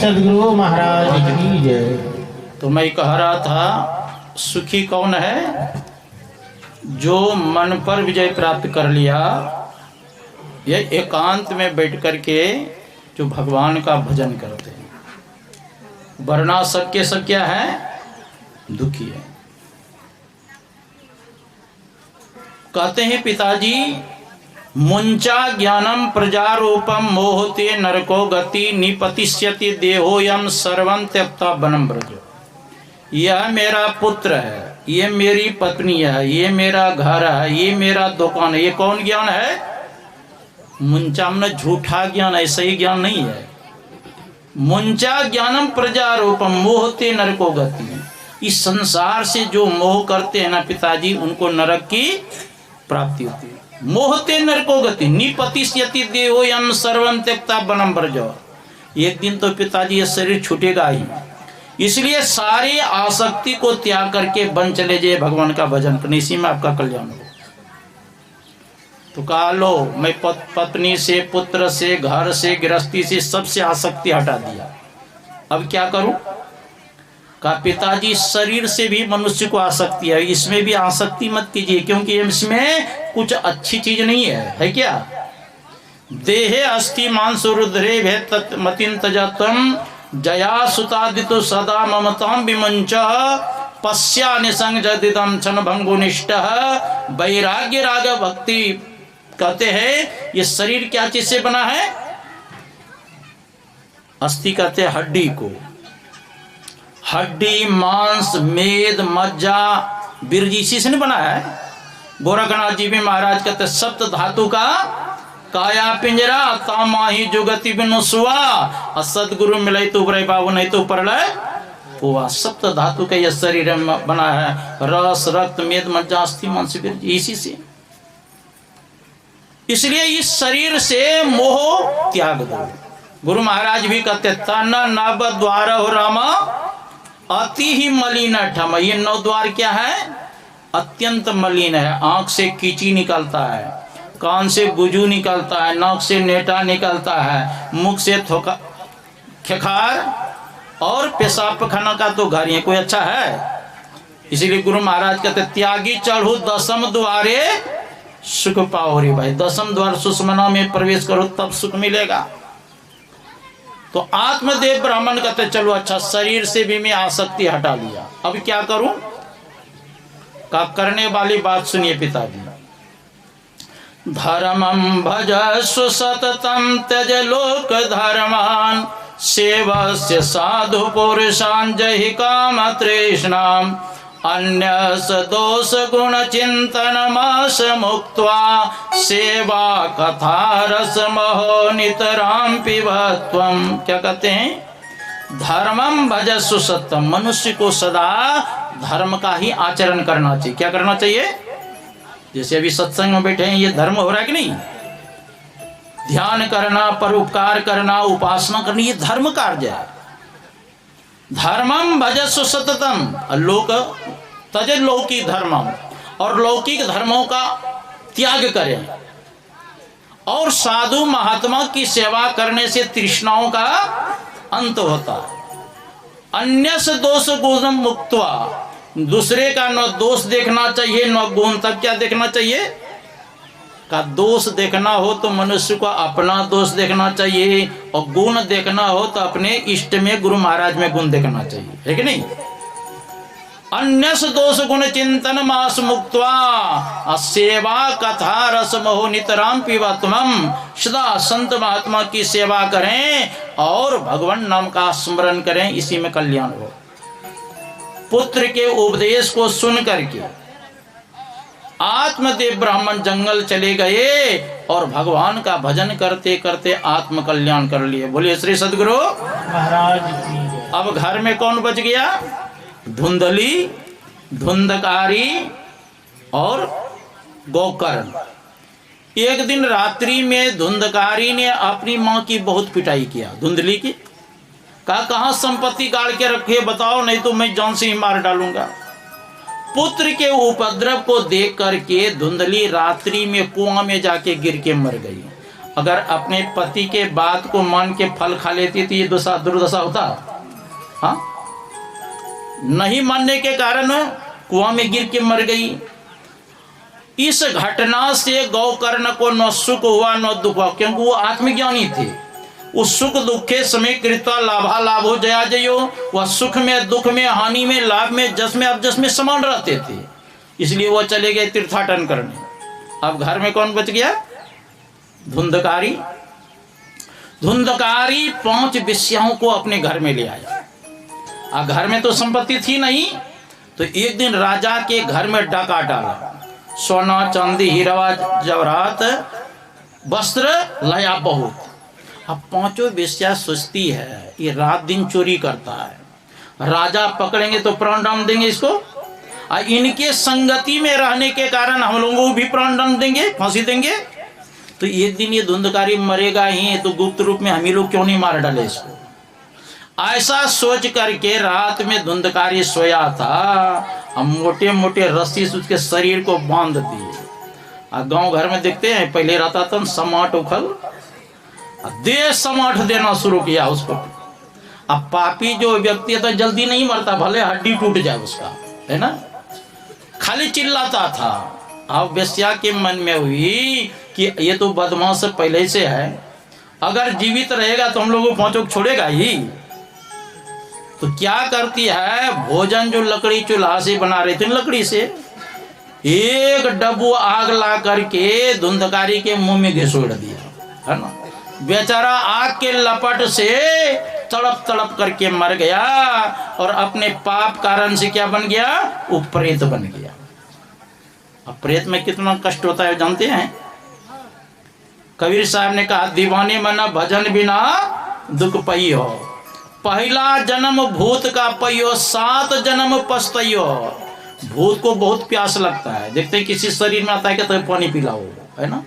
सदगुरु महाराज की जय। तो मैं कह रहा था, सुखी कौन है? जो मन पर विजय प्राप्त कर लिया, ये एकांत में बैठ करके जो भगवान का भजन करते हैं। वरना सबके सब क्या है? दुखी है। कहते हैं पिताजी, मुंचा ज्ञानम प्रजारूपम मोहते नरको गति निपतिष्यति देहोयम सर्वं त्यक्ता वनम ब्रज। यह मेरा पुत्र है, ये मेरी पत्नी है, ये मेरा घर है, ये मेरा दुकान है। ये कौन ज्ञान है? मुंचा में झूठा ज्ञान, ऐसा ही ज्ञान नहीं है। मुंचा ज्ञानम प्रजारूपम मोहते नरको गति। इस संसार से जो मोह करते हैं ना पिताजी, उनको नरक की प्राप्ति होती है। मोहते नरको गति निपतिष्यति देहोयम सर्वं त्यक्ता वनम ब्रज। एक दिन तो पिताजी ये शरीर छूटेगा ही, इसलिए सारी आसक्ति को त्याग करके वन चले जाइए भगवान का भजन करने, इसी में आपका कल्याण हो। तो कहा लो, मैं पत्नी से, पुत्र से, घर से, गृहस्थी से, सबसे आसक्ति हटा दिया, अब क्या करूं? कहा पिताजी, शरीर से भी मनुष्य को आसक्ति है, इसमें भी आसक्ति मत कीजिए, क्योंकि इसमें कुछ अच्छी चीज नहीं है क्या? देहे अस्थि मांसो रुद्रे भेद मतिन तजतम जया सुतादितो सदा ममताम विमंच पश्या निसंग जदिदम क्षण भंगुनिष्ठ वैराग्य राग भक्ति। कहते हैं ये शरीर क्या चीज से बना है? अस्थि कहते हैं हड्डी को, हड्डी, मांस, मेद, मज्जा, बिरजी, इसी से नहीं बना है। गोरखनाथ जी भी महाराज कहते सप्त धातु का काया पिंजरा तामाही जुगति बिनु सुआ सदगुरु मिले तो उबरे बाबू नहीं तो परलय हुआ। सप्त धातु का यह शरीर बना है, रस, रक्त, मेद, मज्जा, अस्थि, मांस, बिरजी, इसी से। इसलिए इस शरीर से मोह त्याग दो। गुरु महाराज भी कहते तन नव द्वार हो रामा अति ही मलिन ठम। ये नौ द्वार क्या है? अत्यंत मलिन है। आंख से कीची निकलता है, कान से गुजू निकलता है, नाक से नेटा निकलता है, मुख से थोका खेखार और पेशाब पखाना का तो घर, ये कोई अच्छा है? इसीलिए गुरु महाराज कहते त्यागी चढ़ू दसम द्वारे सुख पाओ रे भाई। दसम द्वार सुषमना में प्रवेश करो तब सुख मिलेगा। तो आत्मदेव ब्राह्मण कहते चलो अच्छा, शरीर से भी मैं आसक्ति हटा लिया, अब क्या करूं? का करने वाली बात सुनिए पिताजी। धर्मं भजस्व सततं त्यज लोक धर्मान सेवस्य साधु पुरुषान् जहि काम तृष्णाम् अन्यस दोष गुण चिंतन मास मुक्त्वा सेवा कथा रस महो नितराम पिबत्वम। क्या कहते हैं? धर्मम भजस्व सत्यम। मनुष्य को सदा धर्म का ही आचरण करना चाहिए। क्या करना चाहिए? जैसे अभी सत्संग में बैठे हैं, ये धर्म हो रहा है कि नहीं? ध्यान करना, परोपकार करना, उपासना करनी, ये धर्म कार्य है। धर्मम भजस्व सततम। लोक तज लौकिक धर्मम, और लौकिक धर्मों का त्याग करें, और साधु महात्मा की सेवा करने से तृष्णाओं का अंत होता है। अन्यस दोष गुण मुक्त्वा। दूसरे का न दोष देखना चाहिए न गुण। तब क्या देखना चाहिए? का दोष देखना हो तो मनुष्य को अपना दोष देखना चाहिए, और गुण देखना हो तो अपने इष्ट में, गुरु महाराज में गुण देखना चाहिए, है कि नहीं? अन्यस दोष गुण चिंतन मास मुक्त्वा सेवा कथा रस महो नितराम पिबत्वम। सदा संत महात्मा की सेवा करें और भगवान नाम का स्मरण करें, इसी में कल्याण हो। पुत्र के उपदेश को सुन करके आत्मदेव ब्राह्मण जंगल चले गए और भगवान का भजन करते करते आत्म कल्याण कर लिए। बोलिए श्री सदगुरु महाराज की जय। अब घर में कौन बच गया? धुंधली, धुंधकारी और गोकर्ण। एक दिन रात्रि में धुंधकारी ने अपनी माँ की बहुत पिटाई किया, धुंधली की। कहाँ संपत्ति गाड़ के रखे बताओ, नहीं तो मैं जान से ही मार डालूंगा। पुत्र के उपद्रव को देख करके धुंधली रात्रि में कुआं में जाके गिर के मर गई। अगर अपने पति के बात को मान के फल खा लेती तो ये दुर्दशा होता? हाँ, नहीं मानने के कारण कुआं में गिर के मर गई। इस घटना से गौकर्ण को न सुख हुआ न दुख हुआ, क्योंकि वो आत्मज्ञानी थे। उस सुख दुखे समय कृता लाभा लाभो जया जयो, वह सुख में दुख में हानि में लाभ में जस में अपजस में समान रहते थे। इसलिए वो चले गए तीर्थाटन करने। अब घर में कौन बच गया? धुंधकारी। धुंधकारी 5 वेश्याओं को अपने घर में ले आया। अब घर में तो संपत्ति थी नहीं, तो एक दिन राजा के घर में डाका डाला। सोना चांदी हीरा जवाहरात वस्त्र लाया बहुत। अब 5 वेश्या सोचती है ये रात दिन चोरी करता है, राजा पकड़ेंगे तो प्राणदंड देंगे इसको, और इनके संगति में रहने के कारण हम लोगों को भी प्राणदंड देंगे, फांसी देंगे। तो एक दिन ये धुंधकारी मरेगा ही, तो गुप्त रूप में हम ही लोग क्यों नहीं मार डाले इसको। ऐसा सोच करके रात में धुंधकारी सोया था, हम मोटे मोटे रस्सी से उसके शरीर को बांध दिए। गांव घर में देखते हैं पहले रहता था समाट उखल, देह समाट देना शुरू किया उसको। अब पापी जो व्यक्ति है तो जल्दी नहीं मरता, भले हड्डी टूट जाए उसका, है ना, खाली चिल्लाता था। अब वेश्या के मन में हुई कि ये तो बदमाश पहले से है, अगर जीवित रहेगा तो हम लोगों को 5 छोड़ेगा ही। तो क्या करती है, भोजन जो लकड़ी चूल्हा से बना रहे थे लकड़ी से, एक डब्बू आग ला करके धुंधकारी के मुंह में घिसोड़ दिया, है ना। बेचारा आग के लपट से तड़प तड़प करके मर गया, और अपने पाप कारण से क्या बन गया? वो प्रेत बन गया। अब प्रेत में कितना कष्ट होता है जानते हैं? कबीर साहब ने कहा, दीवाने मना भजन बिना दुख पई हो, पहला जन्म भूत का पइयो, 7 जन्म पछतइयो। भूत को बहुत प्यास लगता है, देखते हैं किसी शरीर में आता है कि तो पानी पिलाओ, है ना।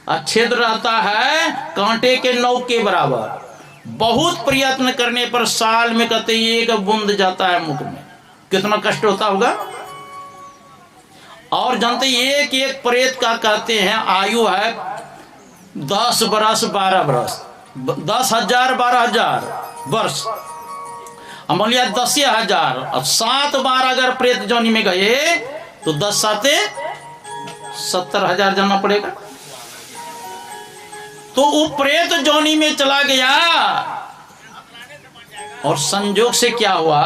अच्छेद रहता है कांटे के नौक के बराबर, बहुत प्रयत्न करने पर साल में कहते एक बूंद जाता है मुख में, कितना कष्ट होता होगा। और जानते एक एक प्रेत का कहते हैं आयु है 10 बरस 12 बरस, 10,000 12,000 वर्ष। मान लिया 10,000 और 7 बार अगर प्रेत जोनी में गए तो 10 साते 70,000 जाना पड़ेगा। तो वो प्रेत जोनी में चला गया, और संजोग से क्या हुआ,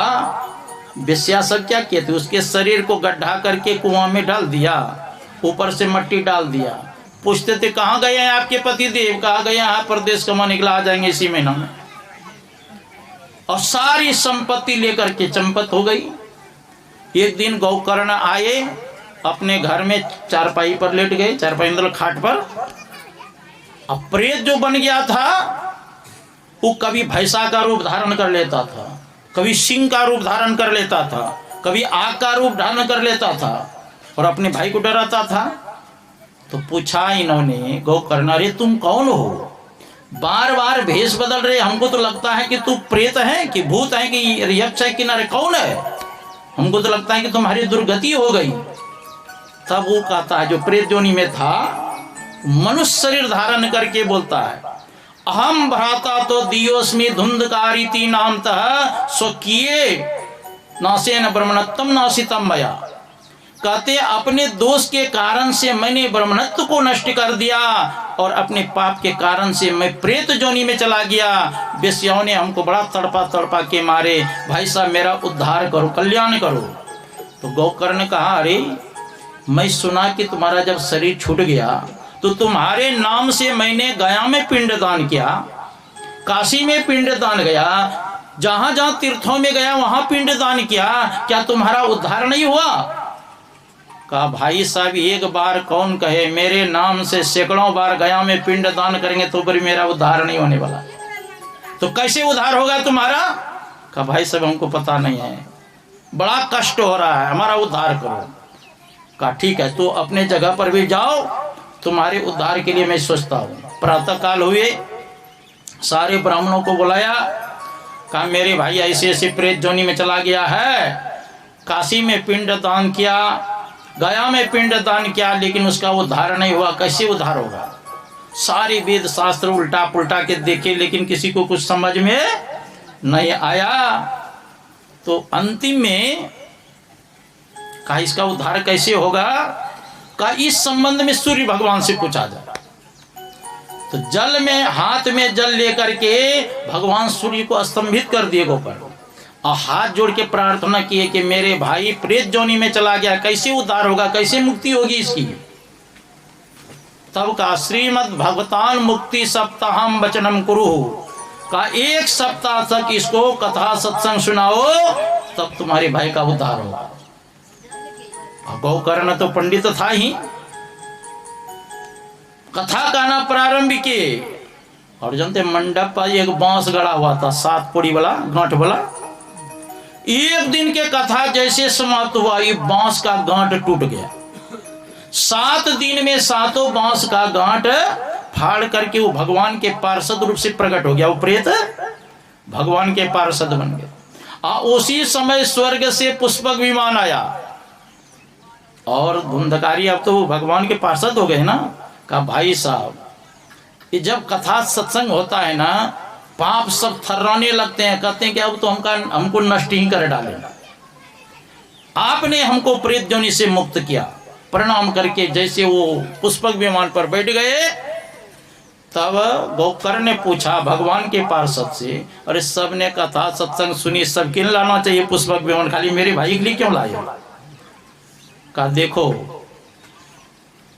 वेश्या सब क्या किए थे, उसके शरीर को गड्ढा करके कुआं में डाल दिया, ऊपर से मिट्टी डाल दिया। पूछते थे कहाँ गए हैं आपके पति देव, कहा गए हैं परदेश कमाने के लिए, आ जाएंगे इसी महीना में। और सारी संपत्ति लेकर के चंपत हो गई। एक दिन गौकर्ण आए, अपने घर में चारपाई पर लेट गए, चारपाई मतलब खाट पर। अब प्रेत जो बन गया था वो कभी भैंसा का रूप धारण कर लेता था, कभी सिंह का रूप धारण कर लेता था, कभी आग का रूप धारण कर लेता था, और अपने भाई को डराता था। तो पूछा इन्होंने गौकर्ण, अरे तुम कौन हो, बार बार भेष बदल रहे, हमको तो लगता है कि तू प्रेत है कि भूत है कि यक्ष है किनारे, कौन है, हमको तो लगता है कि तुम्हारी दुर्गति हो गई। तब वो कहता है, जो प्रेत जोनी में था, मनुष्य शरीर धारण करके बोलता है, अहम भ्राता तो दियोस्मि धुंधकारिति नामतः स्वकीय नासेन ब्रह्मणत्वम नासितम मया। कहते अपने दोष के कारण से मैंने ब्रह्मणत्व को नष्ट कर दिया, और अपने पाप के कारण से मैं प्रेत जोनी में चला गया। वेश्याओं ने हमको बड़ा तड़पा तड़पा के मारे, भाई साहब मेरा उद्धार करो, कल्याण करो। तो गौकर्ण ने कहा, अरे मैं सुना कि तुम्हारा जब शरीर छूट गया तो तुम्हारे नाम से मैंने गया में पिंडदान किया, काशी में पिंडदान गया, जहां जहां तीर्थों में गया वहां पिंडदान किया, क्या तुम्हारा उद्धार नहीं हुआ? कहा, भाई साहब एक बार कौन कहे, मेरे नाम से सैकड़ों बार गया में पिंडदान करेंगे तो भी मेरा उद्धार नहीं होने वाला, तो कैसे उद्धार होगा तुम्हारा? कहा, भाई साहब हमको पता नहीं है, बड़ा कष्ट हो रहा है, हमारा उद्धार करो। कहा, ठीक है, तो अपने जगह पर भी जाओ, तुम्हारे उद्धार के लिए मैं सोचता हूँ। प्रातः काल हुए, सारे ब्राह्मणों को बुलाया, कहा मेरे भाई ऐसे ऐसे प्रेत जोनी में चला गया है, काशी में पिंड दान किया, गया में पिंड दान किया, लेकिन उसका उद्धार नहीं हुआ, कैसे उद्धार होगा? सारे वेद शास्त्र उल्टा पुल्टा के देखे, लेकिन किसी को कुछ समझ में नहीं आया। तो अंतिम में कहा इसका उद्धार कैसे होगा? का इस संबंध में सूर्य भगवान से पूछा जाए। तो जल में, हाथ में जल लेकर के भगवान सूर्य को स्तंभित कर दिए गोपर, और हाथ जोड़ के प्रार्थना किए कि मेरे भाई प्रेत जोनी में चला गया, कैसे उद्धार होगा, कैसे मुक्ति होगी इसकी? तब का श्रीमद् भगवतान मुक्ति सप्ताहम वचनम कुरु, का 1 सप्ताह तक इसको कथा सत्संग सुनाओ, तब तुम्हारे भाई का उद्धार होगा। गौकर्ण तो पंडित था ही, कथा गाना प्रारंभ किए। और जानते मंडप पर एक बांस गड़ा हुआ था, 7 पोड़ी वाला, गांठ वाला। एक दिन के कथा जैसे समाप्त हुआ, ये बांस का गांठ टूट गया। 7 दिन में 7 बांस का गांठ फाड़ करके वो भगवान के पार्षद रूप से प्रकट हो गया। वो प्रेत भगवान के पार्षद बन गए। उसी समय स्वर्ग से पुष्पक विमान आया, और धुंधकारी अब तो भगवान के पार्षद हो गए ना। कहा भाई साहब, ये जब कथा सत्संग होता है ना, पाप सब थर्राने लगते हैं, कहते हैं कि अब तो हमको नष्ट ही कर डालेगा। आपने हमको प्रेत योनि से मुक्त किया। प्रणाम करके जैसे वो पुष्पक विमान पर बैठ गए, तब गौकर्ण ने पूछा भगवान के पार्षद से, अरे सबने कथा सत्संग सुनी, सबके लिए लाना चाहिए पुष्पक विमान, खाली मेरे भाई के लिए क्यों लाए? कहा देखो,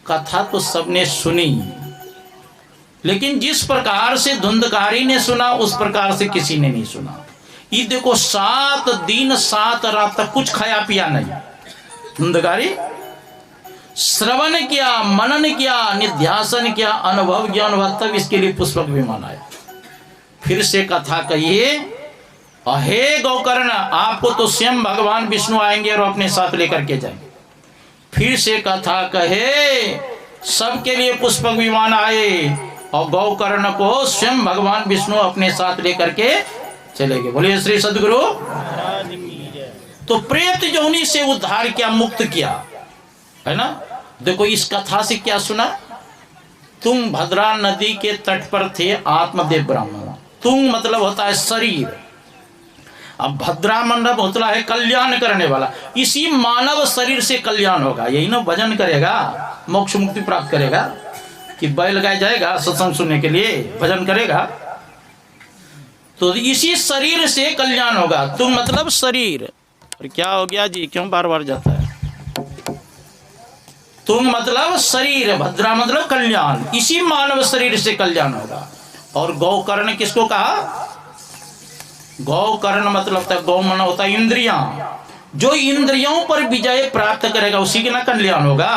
कथा तो सबने सुनी, लेकिन जिस प्रकार से धुंधकारी ने सुना उस प्रकार से किसी ने नहीं सुना। ये देखो 7 दिन 7 रात तक कुछ खाया पिया नहीं। धुंधकारी श्रवण किया, मनन किया, निध्यासन किया, अनुभव ज्ञान हुआ, तब इसके लिए पुष्पक विमान आया। फिर से कथा कहिए, अहे गौकर्ण, आपको तो स्वयं भगवान विष्णु आएंगे और अपने साथ लेकर के जाएंगे। फिर से कथा कहे, सबके लिए पुष्पक विमान आए, और गौकर्ण को स्वयं भगवान विष्णु अपने साथ लेकर के चले गए। बोलिए श्री सद्गुरु। तो प्रेत योनि से उद्धार किया, मुक्त किया, है ना। देखो इस कथा से क्या सुना? तुम भद्रा नदी के तट पर थे, आत्मदेव ब्राह्मण। तुम मतलब होता है शरीर, अब भद्रा मंडप होता है कल्याण करने वाला। इसी मानव शरीर से कल्याण होगा, यही ना भजन करेगा, मोक्ष मुक्ति प्राप्त करेगा। कि बैल गाय जाएगा सत्संग सुनने के लिए, भजन करेगा, तो इसी शरीर से कल्याण होगा। तुम मतलब शरीर, और क्या हो गया जी, क्यों बार बार जाता है? तुम मतलब शरीर, भद्रा मतलब कल्याण, इसी मानव शरीर से कल्याण होगा। और गौकर्ण किसको कहा? गौकर्ण मतलब था, गौ मन होता है इंद्रियां, जो इंद्रियों पर विजय प्राप्त करेगा उसी के ना कल्याण होगा,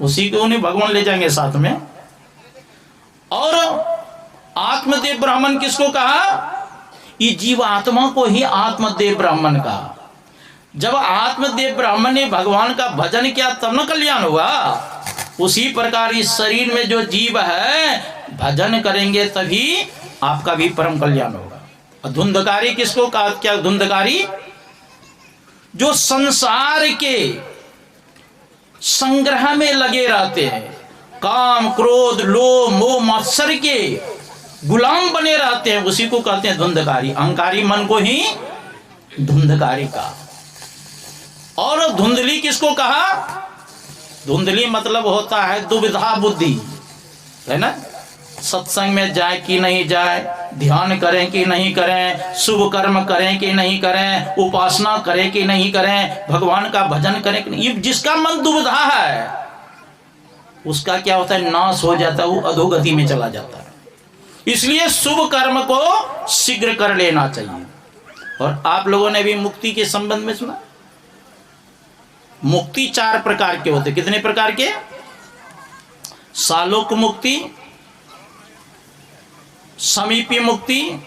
उसी को उन्हें भगवान ले जाएंगे साथ में। और आत्मदेव ब्राह्मण किसको कहा? ये जीव आत्मा को ही आत्मदेव ब्राह्मण कहा। जब आत्मदेव ब्राह्मण ने भगवान का भजन किया तब न कल्याण हुआ। उसी प्रकार इस शरीर में जो जीव है, भजन करेंगे तभी आपका भी परम कल्याण होगा। धुंधकारी किसको कहा? क्या धुंधकारी? जो संसार के संग्रह में लगे रहते हैं, काम क्रोध लोभ मोह मत्सर के गुलाम बने रहते हैं, उसी को कहते हैं धुंधकारी। अहंकारी मन को ही धुंधकारी का। और धुंधली किसको कहा? धुंधली मतलब होता है दुविधा बुद्धि, है ना। सत्संग में जाए कि नहीं जाए, ध्यान करें कि नहीं करें, शुभ कर्म करें कि नहीं करें, उपासना करें कि नहीं करें, भगवान का भजन करें कि नहीं, जिसका मन दुविधा है उसका क्या होता है? नाश हो जाता है, वो अधोगति में चला जाता है। इसलिए शुभ कर्म को शीघ्र कर लेना चाहिए। और आप लोगों ने भी मुक्ति के संबंध में सुना, मुक्ति 4 प्रकार के होते। कितने प्रकार के? सालोक मुक्ति, समीपी मुक्ति,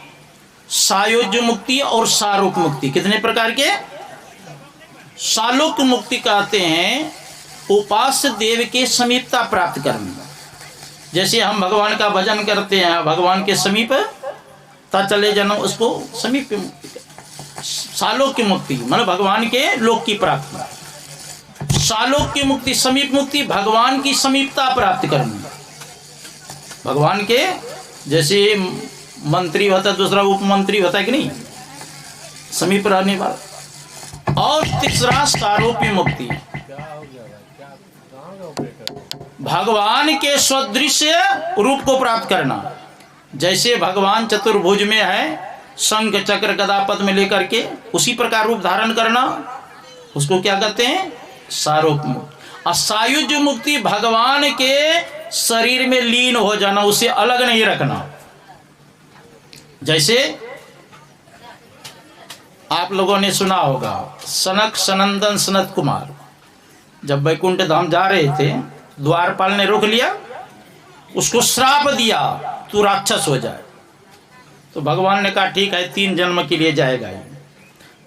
सायोज्य मुक्ति और सारूप मुक्ति। कितने प्रकार के? सालोक मुक्ति कहते हैं उपास्य देव के समीपता प्राप्त करना। जैसे हम भगवान का भजन करते हैं, भगवान के समीप ता चले जाना, उसको समीप मुक्ति। सालोक की मुक्ति मतलब भगवान के लोक की प्राप्ति। सालोक की मुक्ति, समीप मुक्ति, भगवान की समीपता प्राप्त करना। भगवान के जैसे मंत्री होता है, दूसरा उप मंत्री होता है कि नहीं, समीप रहने वाला। और तीसरा सारूप्य मुक्ति, भगवान के सदृश रूप को प्राप्त करना। जैसे भगवान चतुर्भुज में है, शंख चक्र गदा पद्म लेकर के, उसी प्रकार रूप धारण करना, उसको क्या कहते हैं, सारूप मुक्ति। असायुज मुक्ति, भगवान के शरीर में लीन हो जाना, उसे अलग नहीं रखना। जैसे आप लोगों ने सुना होगा, सनक सनंदन सनत कुमार जब वैकुंठ धाम जा रहे थे, द्वारपाल ने रोक लिया, उसको श्राप दिया तू राक्षस हो जाए। तो भगवान ने कहा ठीक है, 3 जन्म के लिए जाएगा ये।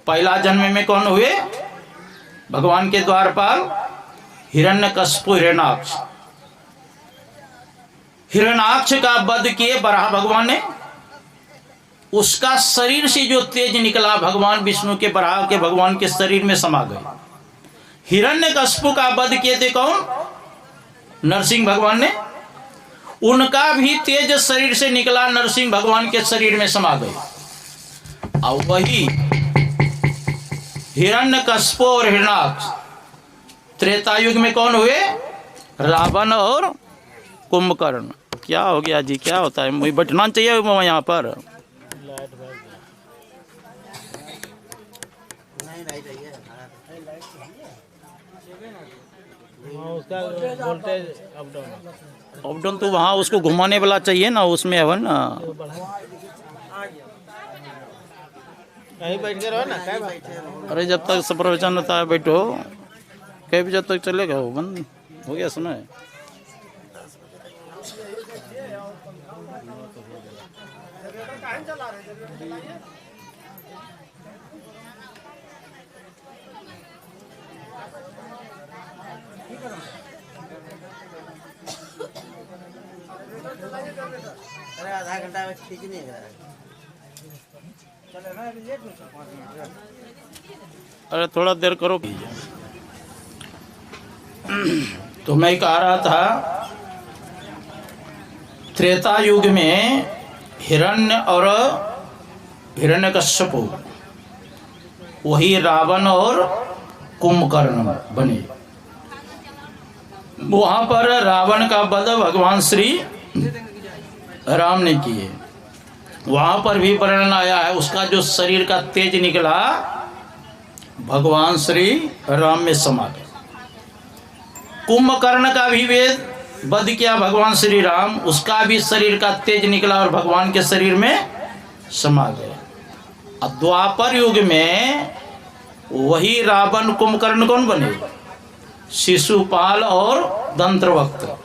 पहला जन्म में कौन हुए, भगवान के द्वारपाल हिरण्यकश्यप हिरण्याक्ष। हिरण्याक्ष का वध किए बराह भगवान ने, उसका शरीर से जो तेज निकला भगवान विष्णु के बराह के भगवान के शरीर में समा गए। हिरण्यकश्यप का वध किए थे कौन, नरसिंह भगवान ने, उनका भी तेज शरीर से निकला, नरसिंह भगवान के शरीर में समा गए। और वही हिरण्यकश्यप और हिरण्याक्ष त्रेता युग में कौन हुए, रावण और कुंभकर्ण। क्या हो गया जी, क्या होता है, मुझे बैठना चाहिए यहाँ पर। उसका वोल्टेज अप डाउन तो वहाँ उसको घुमाने वाला चाहिए ना, उसमें है ना। कहीं बैठ के रहो ना, कहीं बैठे। अरे जब तक प्रवचन होता है बैठो, कहीं भी जब तक चलेगा, वो बंद हो गया समय। अरे आधा घंटा में ठीक नहीं है। अरे थोड़ा देर करो। तो मैं कह रहा था, त्रेता युग में हिरण्य और हिरण्यकश्यप, वही रावण और कुंभकर्ण बने। वहां पर रावण का वध भगवान श्री राम ने किए। वहां पर भी वर्णन आया है, उसका जो शरीर का तेज निकला भगवान श्री राम में समा गया। कुंभकर्ण का भी वेद वध किया भगवान श्री राम, उसका भी शरीर का तेज निकला और भगवान के शरीर में समा गया। अब द्वापर युग में वही रावण कुंभकर्ण कौन बने, शिशुपाल और दंतवक्त्र।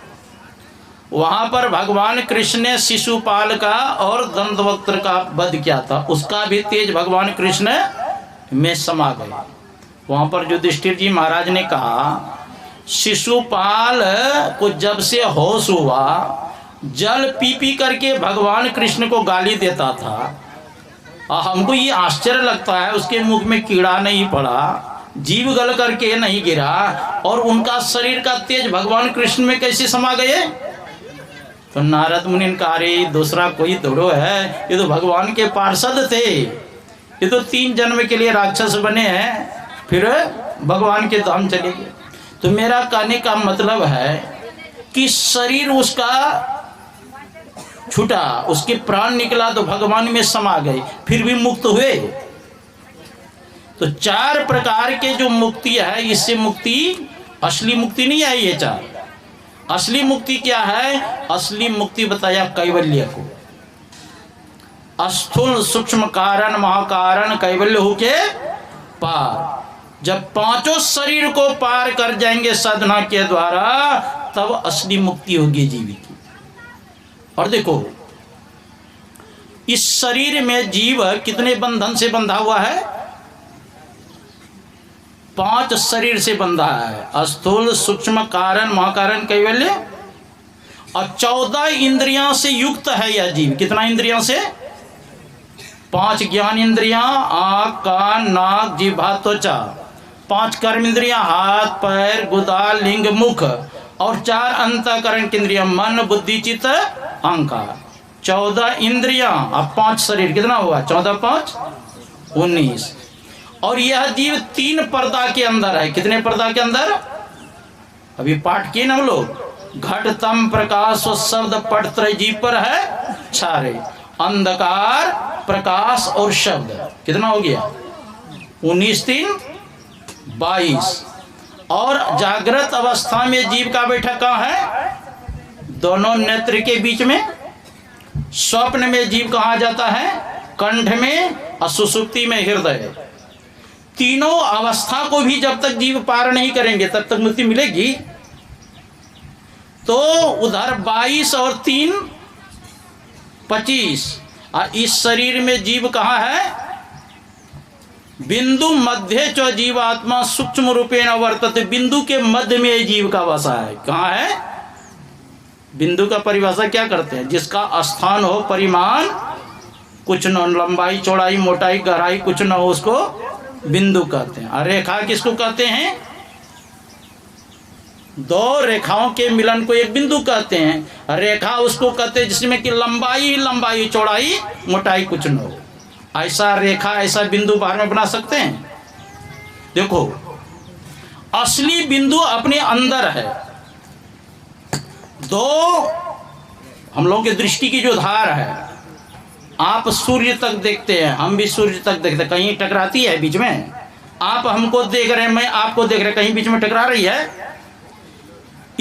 वहां पर भगवान कृष्ण ने शिशुपाल का और दंतवक्त्र का वध किया था, उसका भी तेज भगवान कृष्ण में समा गया। वहां पर युधिष्ठिर जी महाराज ने कहा, शिशुपाल को जब से होश हुआ, जल पी पी करके भगवान कृष्ण को गाली देता था। हमको ये आश्चर्य लगता है, उसके मुख में कीड़ा नहीं पड़ा, जीव गल करके नहीं गिरा, और उनका शरीर का तेज भगवान कृष्ण में कैसे समा गए। तो नारद मुनि ने कहा, रे दूसरा कोई थोड़ो है, ये तो भगवान के पार्षद थे, ये तो 3 जन्म के लिए राक्षस बने हैं, फिर भगवान के धाम चले गए। तो मेरा कहने का मतलब है कि शरीर उसका छूटा, उसके प्राण निकला तो भगवान में समा गए, फिर भी मुक्त हुए। तो 4 प्रकार के जो मुक्ति है, इससे मुक्ति असली मुक्ति नहीं है। ये 4 असली मुक्ति क्या है, असली मुक्ति बताया कैवल्य को, स्थूल सूक्ष्म कारण महाकारण कैवल्य होके पार। जब 5 शरीर को पार कर जाएंगे साधना के द्वारा, तब असली मुक्ति होगी जीव की। और देखो, इस शरीर में जीव कितने बंधन से बंधा हुआ है, 5 शरीर से बंधा है, स्थूल सूक्ष्म कारण महाकारण कैवल्य, और 14 इंद्रियां से युक्त है यह जीव। कितना इंद्रियां से, 5 ज्ञान इंद्रियां, आँख कान नाक जिह्वा त्वचा, 5 कर्म इंद्रियां, हाथ पैर गुदा लिंग मुख, और 4 अंतःकरण की इंद्रियां, मन बुद्धि चित्त अहंकार, 14 इंद्रियां, अब 5 शरीर, कितना हुआ? 14 5 19। और यह जीव 3 पर्दा के अंदर है। कितने पर्दा के अंदर? अभी पाठ किए ना हम लोग, घट तम प्रकाश और शब्द पट त्रय जीव पर है छारे, अंधकार प्रकाश और शब्द, कितना हो गया? 19 3 22। और जागृत अवस्था में जीव का बैठक कहाँ है? दोनों नेत्र के बीच में। स्वप्न में जीव कहाँ जाता है? कंठ में, और सुषुप्ति में हृदय। तीनों अवस्था को भी जब तक जीव पार नहीं करेंगे तब तक मुक्ति मिलेगी। तो उधर 22 और 3 25। और इस शरीर में जीव कहाँ है? बिंदु मध्य च जीवात्मा सूक्ष्म रूपेण वर्तते। बिंदु के मध्य में जीव का वासा है। कहाँ है? बिंदु का परिभाषा क्या करते हैं? जिसका स्थान हो, परिमाण कुछ न, लंबाई चौड़ाई मोटाई गहराई कुछ न हो, उसको बिंदु कहते हैं। और रेखा किसको कहते हैं? 2 रेखाओं के मिलन को एक बिंदु कहते हैं। रेखा उसको कहते हैं जिसमें कि लंबाई लंबाई चौड़ाई मोटाई कुछ न हो। ऐसा रेखा, ऐसा बिंदु बाहर में बना सकते हैं? देखो, असली बिंदु अपने अंदर है। 2 हम लोगों की दृष्टि की जो धार है, आप सूर्य तक देखते हैं, हम भी सूर्य तक देखते हैं, कहीं टकराती है बीच में? आप हमको देख रहे हैं, मैं आपको देख रहे, कहीं बीच में टकरा रही है?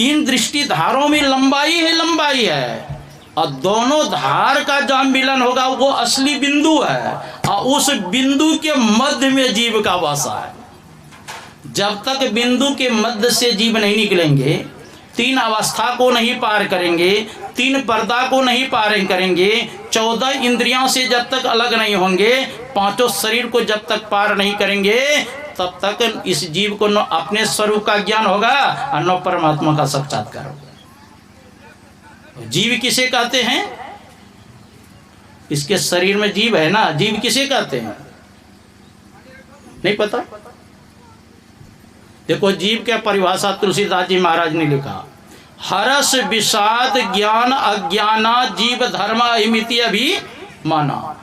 इन दृष्टि धारों में लंबाई है, और दोनों धार का जहां मिलन होगा वो असली बिंदु है। और उस बिंदु के मध्य में जीव का वासा है। जब तक बिंदु के मध्य से जीव नहीं निकलेंगे, 3 अवस्था को नहीं पार करेंगे, 3 पर्दा को नहीं पार करेंगे, 14 इंद्रियों से जब तक अलग नहीं होंगे, 5 शरीर को जब तक पार नहीं करेंगे, तब तक इस जीव को न अपने स्वरूप का ज्ञान होगा और न परमात्मा का साक्षात्कार होगा। जीव किसे कहते हैं? इसके शरीर में जीव है ना, जीव किसे कहते हैं? नहीं पता? देखो, जीव क्या परिभाषा तुलसीदास जी महाराज ने लिखा, हरस विषाद ज्ञान अज्ञाना जीव धर्म अहिमिति अभी माना।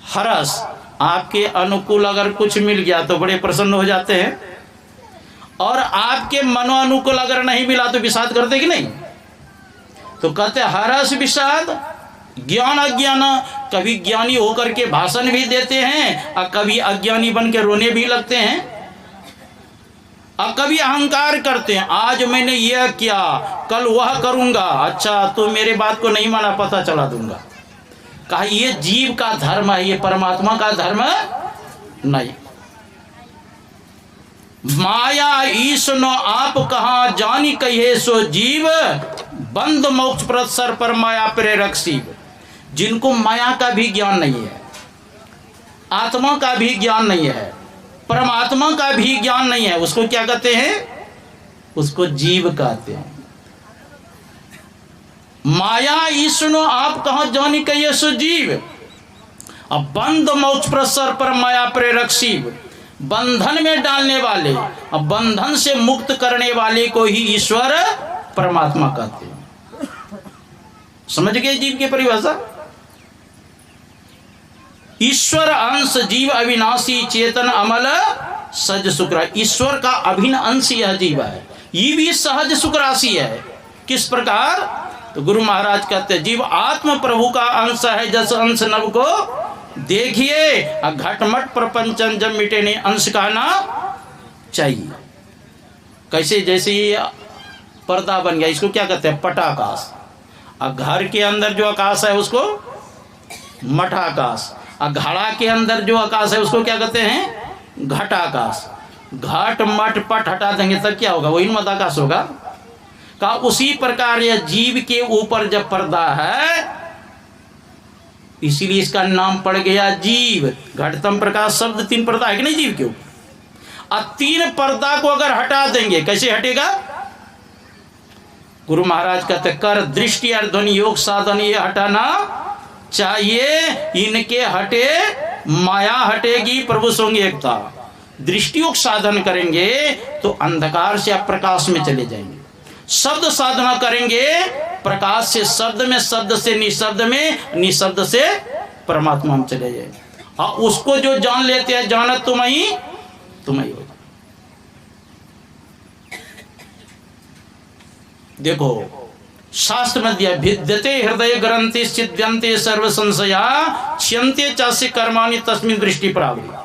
हरस, आपके अनुकूल अगर कुछ मिल गया तो बड़े प्रसन्न हो जाते हैं, और आपके मनो अनुकूल अगर नहीं मिला तो विषाद करते कि नहीं? तो कहते हरस विषाद ज्ञान अज्ञान। कभी ज्ञानी होकर के भाषण भी देते हैं और कभी अज्ञानी बन के रोने भी लगते हैं, और कभी अहंकार करते हैं, आज मैंने यह किया कल वह करूंगा, अच्छा तो मेरे बात को नहीं माना, पता चला दूंगा। कहा ये जीव का धर्म है, ये परमात्मा का धर्म नहीं। माया ईश नो आप कहा जानी कहे सो जीव, बंद मोक्ष प्रद सर पर माया प्रेरक शिव। जिनको माया का भी ज्ञान नहीं है, आत्मा का भी ज्ञान नहीं है, परमात्मा का भी ज्ञान नहीं है, उसको क्या कहते हैं? उसको जीव कहते हैं। माया ईश्वनो आप कहा जानी कहिए सो जीव, अब बंद मोक्ष प्रसर पर माया प्रेरक शिव। बंधन में डालने वाले, अब बंधन से मुक्त करने वाले को ही ईश्वर परमात्मा कहते हैं। समझ गए जीव की परिभाषा? ईश्वर अंश जीव अविनाशी चेतन अमल सहज सुख। ईश्वर का अभिन्न अंश यह जीव है, ये भी सहज सुख राशि है। किस प्रकार? तो गुरु महाराज कहते हैं जीव आत्म प्रभु का अंश है, जस अंश नव को देखिए, घटमट प्रपंचन जब मिटे नहीं अंश कहना चाहिए। कैसे? जैसे ये पर्दा बन गया, इसको क्या कहते हैं? पटाकाश। और घर के अंदर जो आकाश है उसको मठाकाश, और घड़ा के अंदर जो आकाश है उसको क्या कहते हैं? घटाकाश। घट मठ पट हटा देंगे तब क्या होगा? वही मदाकाश होगा। का उसी प्रकार यह जीव के ऊपर जब पर्दा है, इसीलिए इसका नाम पड़ गया जीव। घटतम प्रकाश शब्द 3 पर्दा है कि नहीं जीव के ऊपर? और 3 पर्दा को अगर हटा देंगे, कैसे हटेगा? गुरु महाराज कहते कर दृष्टि और ध्वनि योग साधन ये हटाना चाहिए, इनके हटे माया हटेगी, प्रभु संग एकता। दृष्टि योग साधन करेंगे तो अंधकार से आप प्रकाश में चले जाएंगे। शब्द साधना करेंगे प्रकाश से शब्द में, शब्द से निशब्द में, निशब्द से परमात्मा में चले जाए। और उसको जो जान लेते हैं, जानत तुम ही हो। देखो शास्त्र में दिया, भिद्यते हृदय ग्रंथि सिद्ध्यन्ते सर्व संशया क्षयन्ते चास्य कर्माणि तस्मिन् दृष्टि प्राप्ति।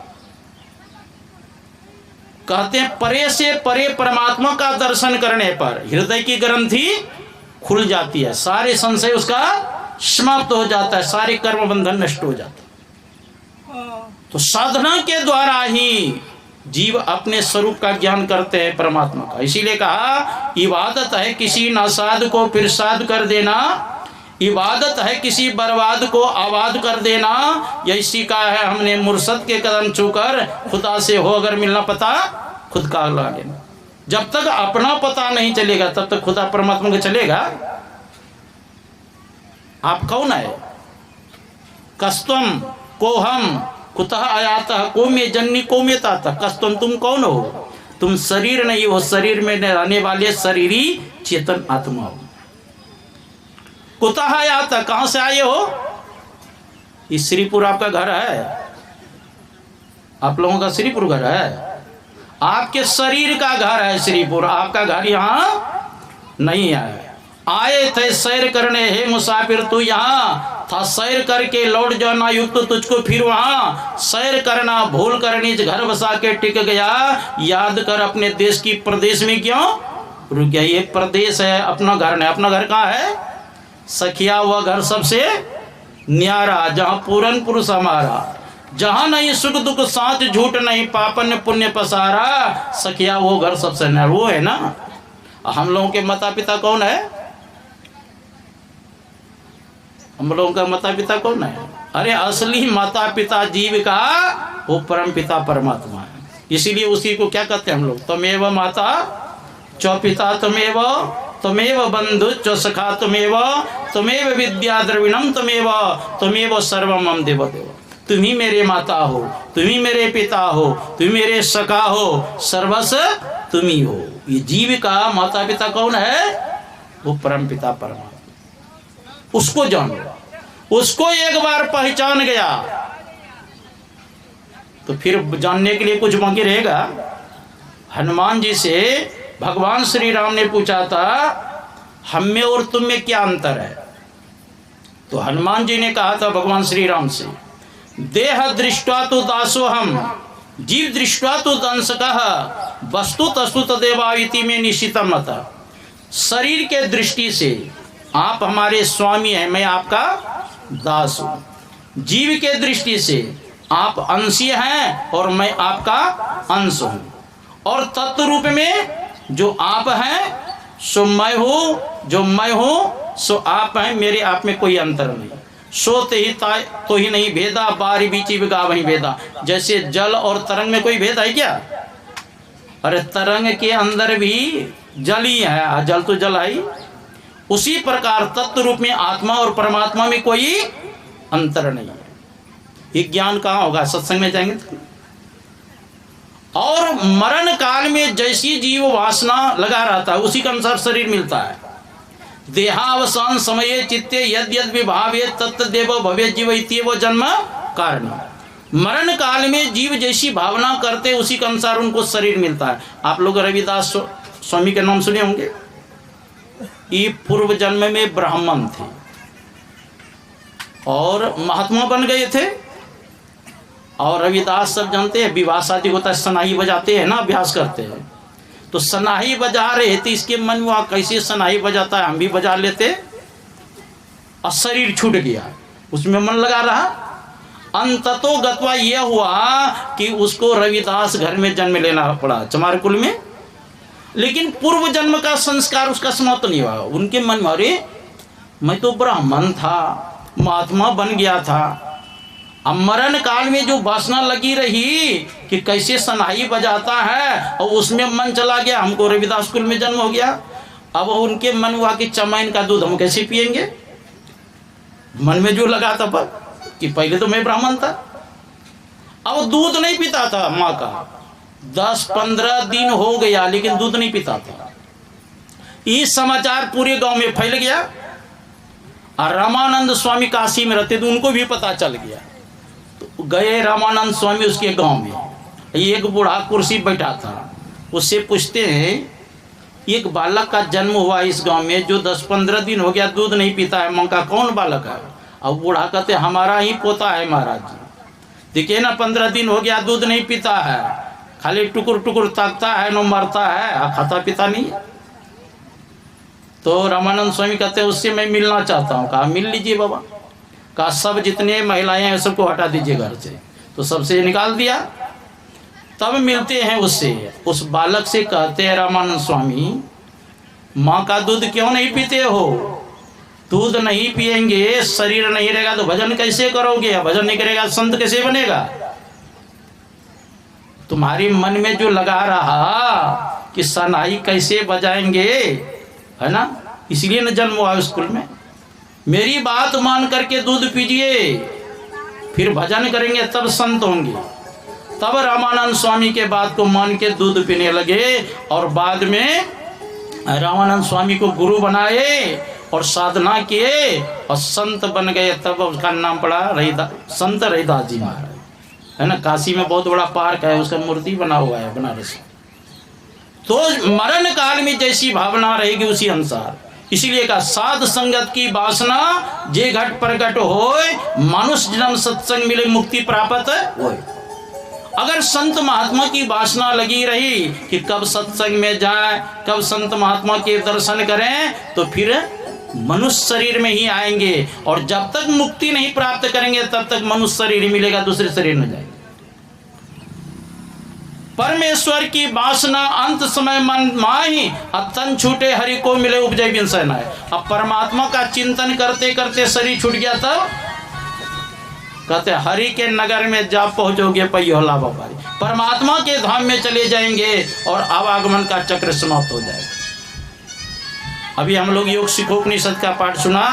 कहते हैं परे से परे परमात्मा का दर्शन करने पर हृदय की ग्रंथि खुल जाती है, सारे संशय उसका समाप्त हो जाता है, सारे कर्म बंधन नष्ट हो जाता है। तो साधना के द्वारा ही जीव अपने स्वरूप का ज्ञान करते हैं परमात्मा का। इसीलिए कहा इबादत है किसी नासाद को फिर साध कर देना, इबादत है किसी बर्बाद को आबाद कर देना। यही सीखा है हमने मुर्शद के कदम छूकर, खुदा से हो अगर मिलना पता खुद का ला लेना। जब तक अपना पता नहीं चलेगा तब तक खुदा परमात्मा को चलेगा। आप कौन है? कस्तम को हम कुतः आयाता को में जन्नी को में ताता। कस्तम तुम कौन हो? तुम शरीर नहीं हो, शरीर में रहने वाले शरीरी चेतन आत्मा हो। कुतः आयाता, कहां से आए हो? इस श्रीपुर आपका घर है? आप लोगों का श्रीपुर घर है? आपके शरीर का घर है श्रीपुर, आपका घर यहाँ नहीं है। आए थे सैर करने, हे मुसाफिर तू यहाँ था, सैर करके लौट जाना युक्त तुझको फिर वहां सैर करना भूल कर निज घर बसा के टिक गया। याद कर अपने देश की, प्रदेश में क्यों रुक गया? ये प्रदेश है, अपना घर नहीं। अपना घर कहाँ है? सखिया हुआ घर सबसे न्यारा, जहाँ पूरन पुरुष हमारा, जहाँ नहीं सुख दुख साथ झूठ नहीं, पापन पुण्य पसारा, सखिया वो घर सबसे न्यारा। वो है ना। हम लोगों के माता पिता कौन है? हम लोगों का माता पिता कौन है? अरे असली माता पिता जीव का वो परम पिता परमात्मा है। इसीलिए उसी को क्या कहते हैं हम लोग? त्वमेव माता च पिता त्वमेव, त्वमेव बंधु च सखा त्वमेव, त्वमेव विद्या द्रविणम त्वमेव, त्वमेव सर्वम मम देव देव। तुम ही मेरे माता हो, तुम ही मेरे पिता हो, तुम मेरे सखा हो, सर्वस्व तुम ही हो। ये जीव का माता पिता कौन है? वो परम पिता परमात्मा। उसको जान लो, उसको एक बार पहचान गया तो फिर जानने के लिए कुछ बाकी रहेगा? हनुमान जी से भगवान श्री राम ने पूछा था हम में और तुम में क्या अंतर है? तो हनुमान जी ने कहा था भगवान श्री राम से, देह दृष्ट्वा तो दासो हम, जीव दृष्ट्वा तो दंसकः, वस्तु तस्तु तदेवाइति में निश्चितम मता। शरीर के दृष्टि से आप हमारे स्वामी हैं, मैं आपका दास हूं। जीव के दृष्टि से आप अंशीय हैं और मैं आपका अंश हूं। और तत्व रूप में जो आप हैं सो मैं हूं, जो मैं हूं सो आप हैं, मेरे आप में कोई अंतर नहीं। सोते ही तो ही नहीं भेदा, बारी बीची बिगा वही भेदा। जैसे जल और तरंग में कोई भेद है क्या? अरे तरंग के अंदर भी जल ही है, जल तो जल है। उसी प्रकार तत्व रूप में आत्मा और परमात्मा में कोई अंतर नहीं है। ये ज्ञान कहाँ होगा? सत्संग में जाएंगे तो। और मरण काल में जैसी जीव वासना लगा रहता है उसी के अनुसार शरीर मिलता है। देहावसान समये चित्ते यद यद विभावे तत्देव भवे जीव इत्येव जन्म कारण। मरण काल में जीव जैसी भावना करते उसी के अनुसार उनको शरीर मिलता है। आप लोग रविदास स्वामी के नाम सुने होंगे। ये पूर्व जन्म में ब्राह्मण थे और महात्मा बन गए थे। और रविदास सब जानते हैं विवाह शादी होता है, सनाही बजाते हैं ना, अभ्यास करते हैं। तो सनाही बजा रहे थे, इसके मन में कैसे सनाही बजाता है हम भी बजा लेते, और शरीर छूट गया, उसमें मन लगा रहा। अंततो गत्वा यह हुआ कि उसको रविदास घर में जन्म लेना पड़ा, चमार कुल में। लेकिन पूर्व जन्म का संस्कार उसका समाप्त नहीं हुआ। उनके मन में अरे मैं तो ब्राह्मण था, महात्मा बन गया था। अब मरण काल में जो वासना लगी रही कि कैसे सनाही बजाता है और उसमें मन चला गया, हमको रविदास कुल में जन्म हो गया। अब उनके मन हुआ कि चमैन का दूध हम कैसे पिएंगे। मन में जो लगा था पर कि पहले तो मैं ब्राह्मण था, अब दूध नहीं पीता था माँ का। 10-15 दिन हो गया लेकिन दूध नहीं पीता था। ये समाचार पूरे गांव में फैल गया। और रामानंद स्वामी काशी में रहते थे, उनको भी पता चल गया। तो गए रामानंद स्वामी उसके गांव में, एक बूढ़ा कुर्सी बैठा था, उससे पूछते हैं एक बालक का जन्म हुआ इस गांव में जो 10-15 दिन हो गया दूध नहीं पीता है, मां का कौन बालक है? अब बूढ़ा कहते हमारा ही पोता है महाराज जी। देखिए ना 15 दिन हो गया दूध नहीं पीता है, खाली टुकुर टुकुर ताकता है, न मरता है, खाता पीता नहीं। तो रामानंद स्वामी कहते हैं उससे मैं मिलना चाहता हूँ। कहा मिल लीजिए बाबा। कहा सब जितने महिलाएं हैं सबको हटा दीजिए घर से। तो सबसे निकाल दिया। तब मिलते हैं उससे, उस बालक से कहते हैं रामानंद स्वामी माँ का दूध क्यों नहीं पीते हो? दूध नहीं पिएंगे शरीर नहीं रहेगा तो भजन कैसे करोगे? भजन नहीं करेगा संत कैसे बनेगा? तुम्हारी मन में जो लगा रहा कि सनाई कैसे बजाएंगे, है ना, इसलिए न जन्म हुआ स्कूल में। मेरी बात मान करके दूध पीजिए, फिर भजन करेंगे तब संत होंगे। तब रामानंद स्वामी के बात को मान के दूध पीने लगे और बाद में रामानंद स्वामी को गुरु बनाए और साधना किए और संत बन गए। तब उसका नाम पड़ा संत रहीदास जी महाराज, है ना। काशी में बहुत बड़ा पार्क है, उसका मूर्ति बना हुआ है बनारस। तो मरण काल में जैसी भावना रहेगी उसी अनुसार, इसलिए कहा साध संगत की वासना जे घट प्रकट होए, मनुष्य जन्म सत्संग मिले मुक्ति प्राप्त होए। अगर संत महात्मा की वासना लगी रही कि कब सत्संग में जाए, कब संत महात्मा के दर्शन करें, तो फिर मनुष्य शरीर में ही आएंगे। और जब तक मुक्ति नहीं प्राप्त करेंगे तब तक मनुष्य शरीर ही मिलेगा, दूसरे शरीर में जाएंगे। परमेश्वर की वासना अंत समय मन माही, तन छूटे हरि को मिले उपजय विंसन है। अब परमात्मा का चिंतन करते करते शरीर छूट गया, तब कहते हरि के नगर में जा पहुंचोगे पहियोला बाबारी, परमात्मा के धाम में चले जाएंगे और आवागमन का चक्र समाप्त हो जाएगा। अभी हम लोग योग शिखोपनिषद का पाठ सुना।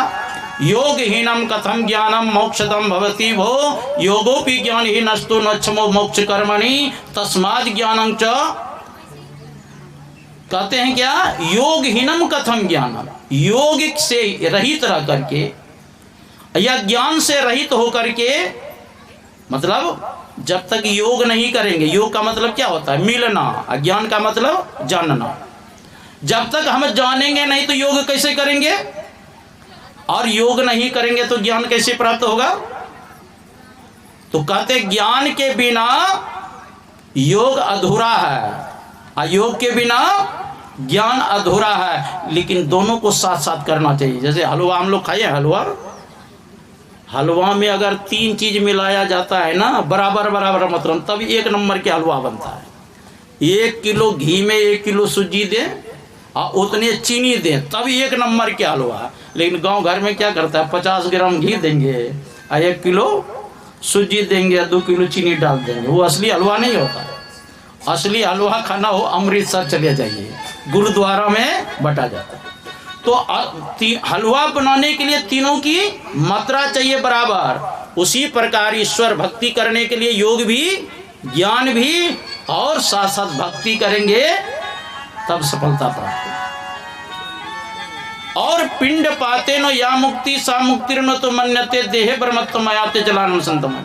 योग हीनम कथम ज्ञानम मोक्षदम भवति भो, योगोपि ज्ञान ही नस्तु नच्छमो मोक्ष कर्मणि तस्माद ज्ञानम च। कहते हैं क्या? योग हीनम कथम ज्ञानम, योग से रहित रह करके या ज्ञान से रहित होकर के, मतलब जब तक योग नहीं करेंगे, योग का मतलब क्या होता है? मिलना। अज्ञान का मतलब जानना। जब तक हम जानेंगे नहीं तो योग कैसे करेंगे? और योग नहीं करेंगे तो ज्ञान कैसे प्राप्त होगा? तो कहते ज्ञान के बिना योग अधूरा है, अयोग के बिना ज्ञान अधूरा है। लेकिन दोनों को साथ साथ करना चाहिए। जैसे हलवा हम लोग खाए, हलवा में अगर 3 चीज मिलाया जाता है ना, बराबर बराबर मतलब, तब 1 नंबर के हलवा बनता है। 1 किलो घी में 1 किलो सूजी दे और उतने चीनी दे, तब 1 नंबर के हलवा। लेकिन गांव घर में क्या करता है, 50 ग्राम घी देंगे और 1 किलो सूजी देंगे, 2 किलो चीनी डाल देंगे। वो असली हलवा नहीं होता। असली हलवा खाना हो अमृतसर चले जाइए, गुरुद्वारा में बटा जाता है। तो हलवा बनाने के लिए तीनों की मात्रा चाहिए बराबर। उसी प्रकार ईश्वर भक्ति करने के लिए योग भी, ज्ञान भी और साथ साथ भक्ति करेंगे तब सफलता प्राप्त। और पिंड पाते न या मुक्ति सा मुक्ति न तो मन्यते देहे ब्रह्मत्वमयाते जलानम संतम।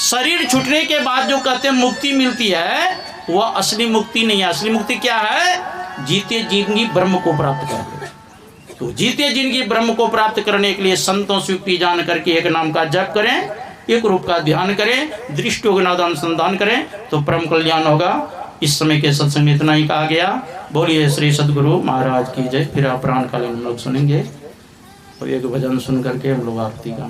शरीर छूटने के बाद जो कहते हैं मुक्ति मिलती है, वह असली मुक्ति नहीं है। असली मुक्ति क्या है? जीते जिंदगी ब्रह्म को प्राप्त करने। तो जीते जिंदगी ब्रह्म को प्राप्त करने के लिए संतों से युक्ति जान करके एक नाम का जप करें, एक रूप का ध्यान करें, दृष्टि अनुसंधान करें, तो परम कल्याण होगा। इस समय के सत्संग में इतना ही कहा गया। बोलिए श्री सद्गुरु महाराज की जय। फिर अपराह्न कालीन हम लोग सुनेंगे और एक भजन सुन करके हम लोग आरती का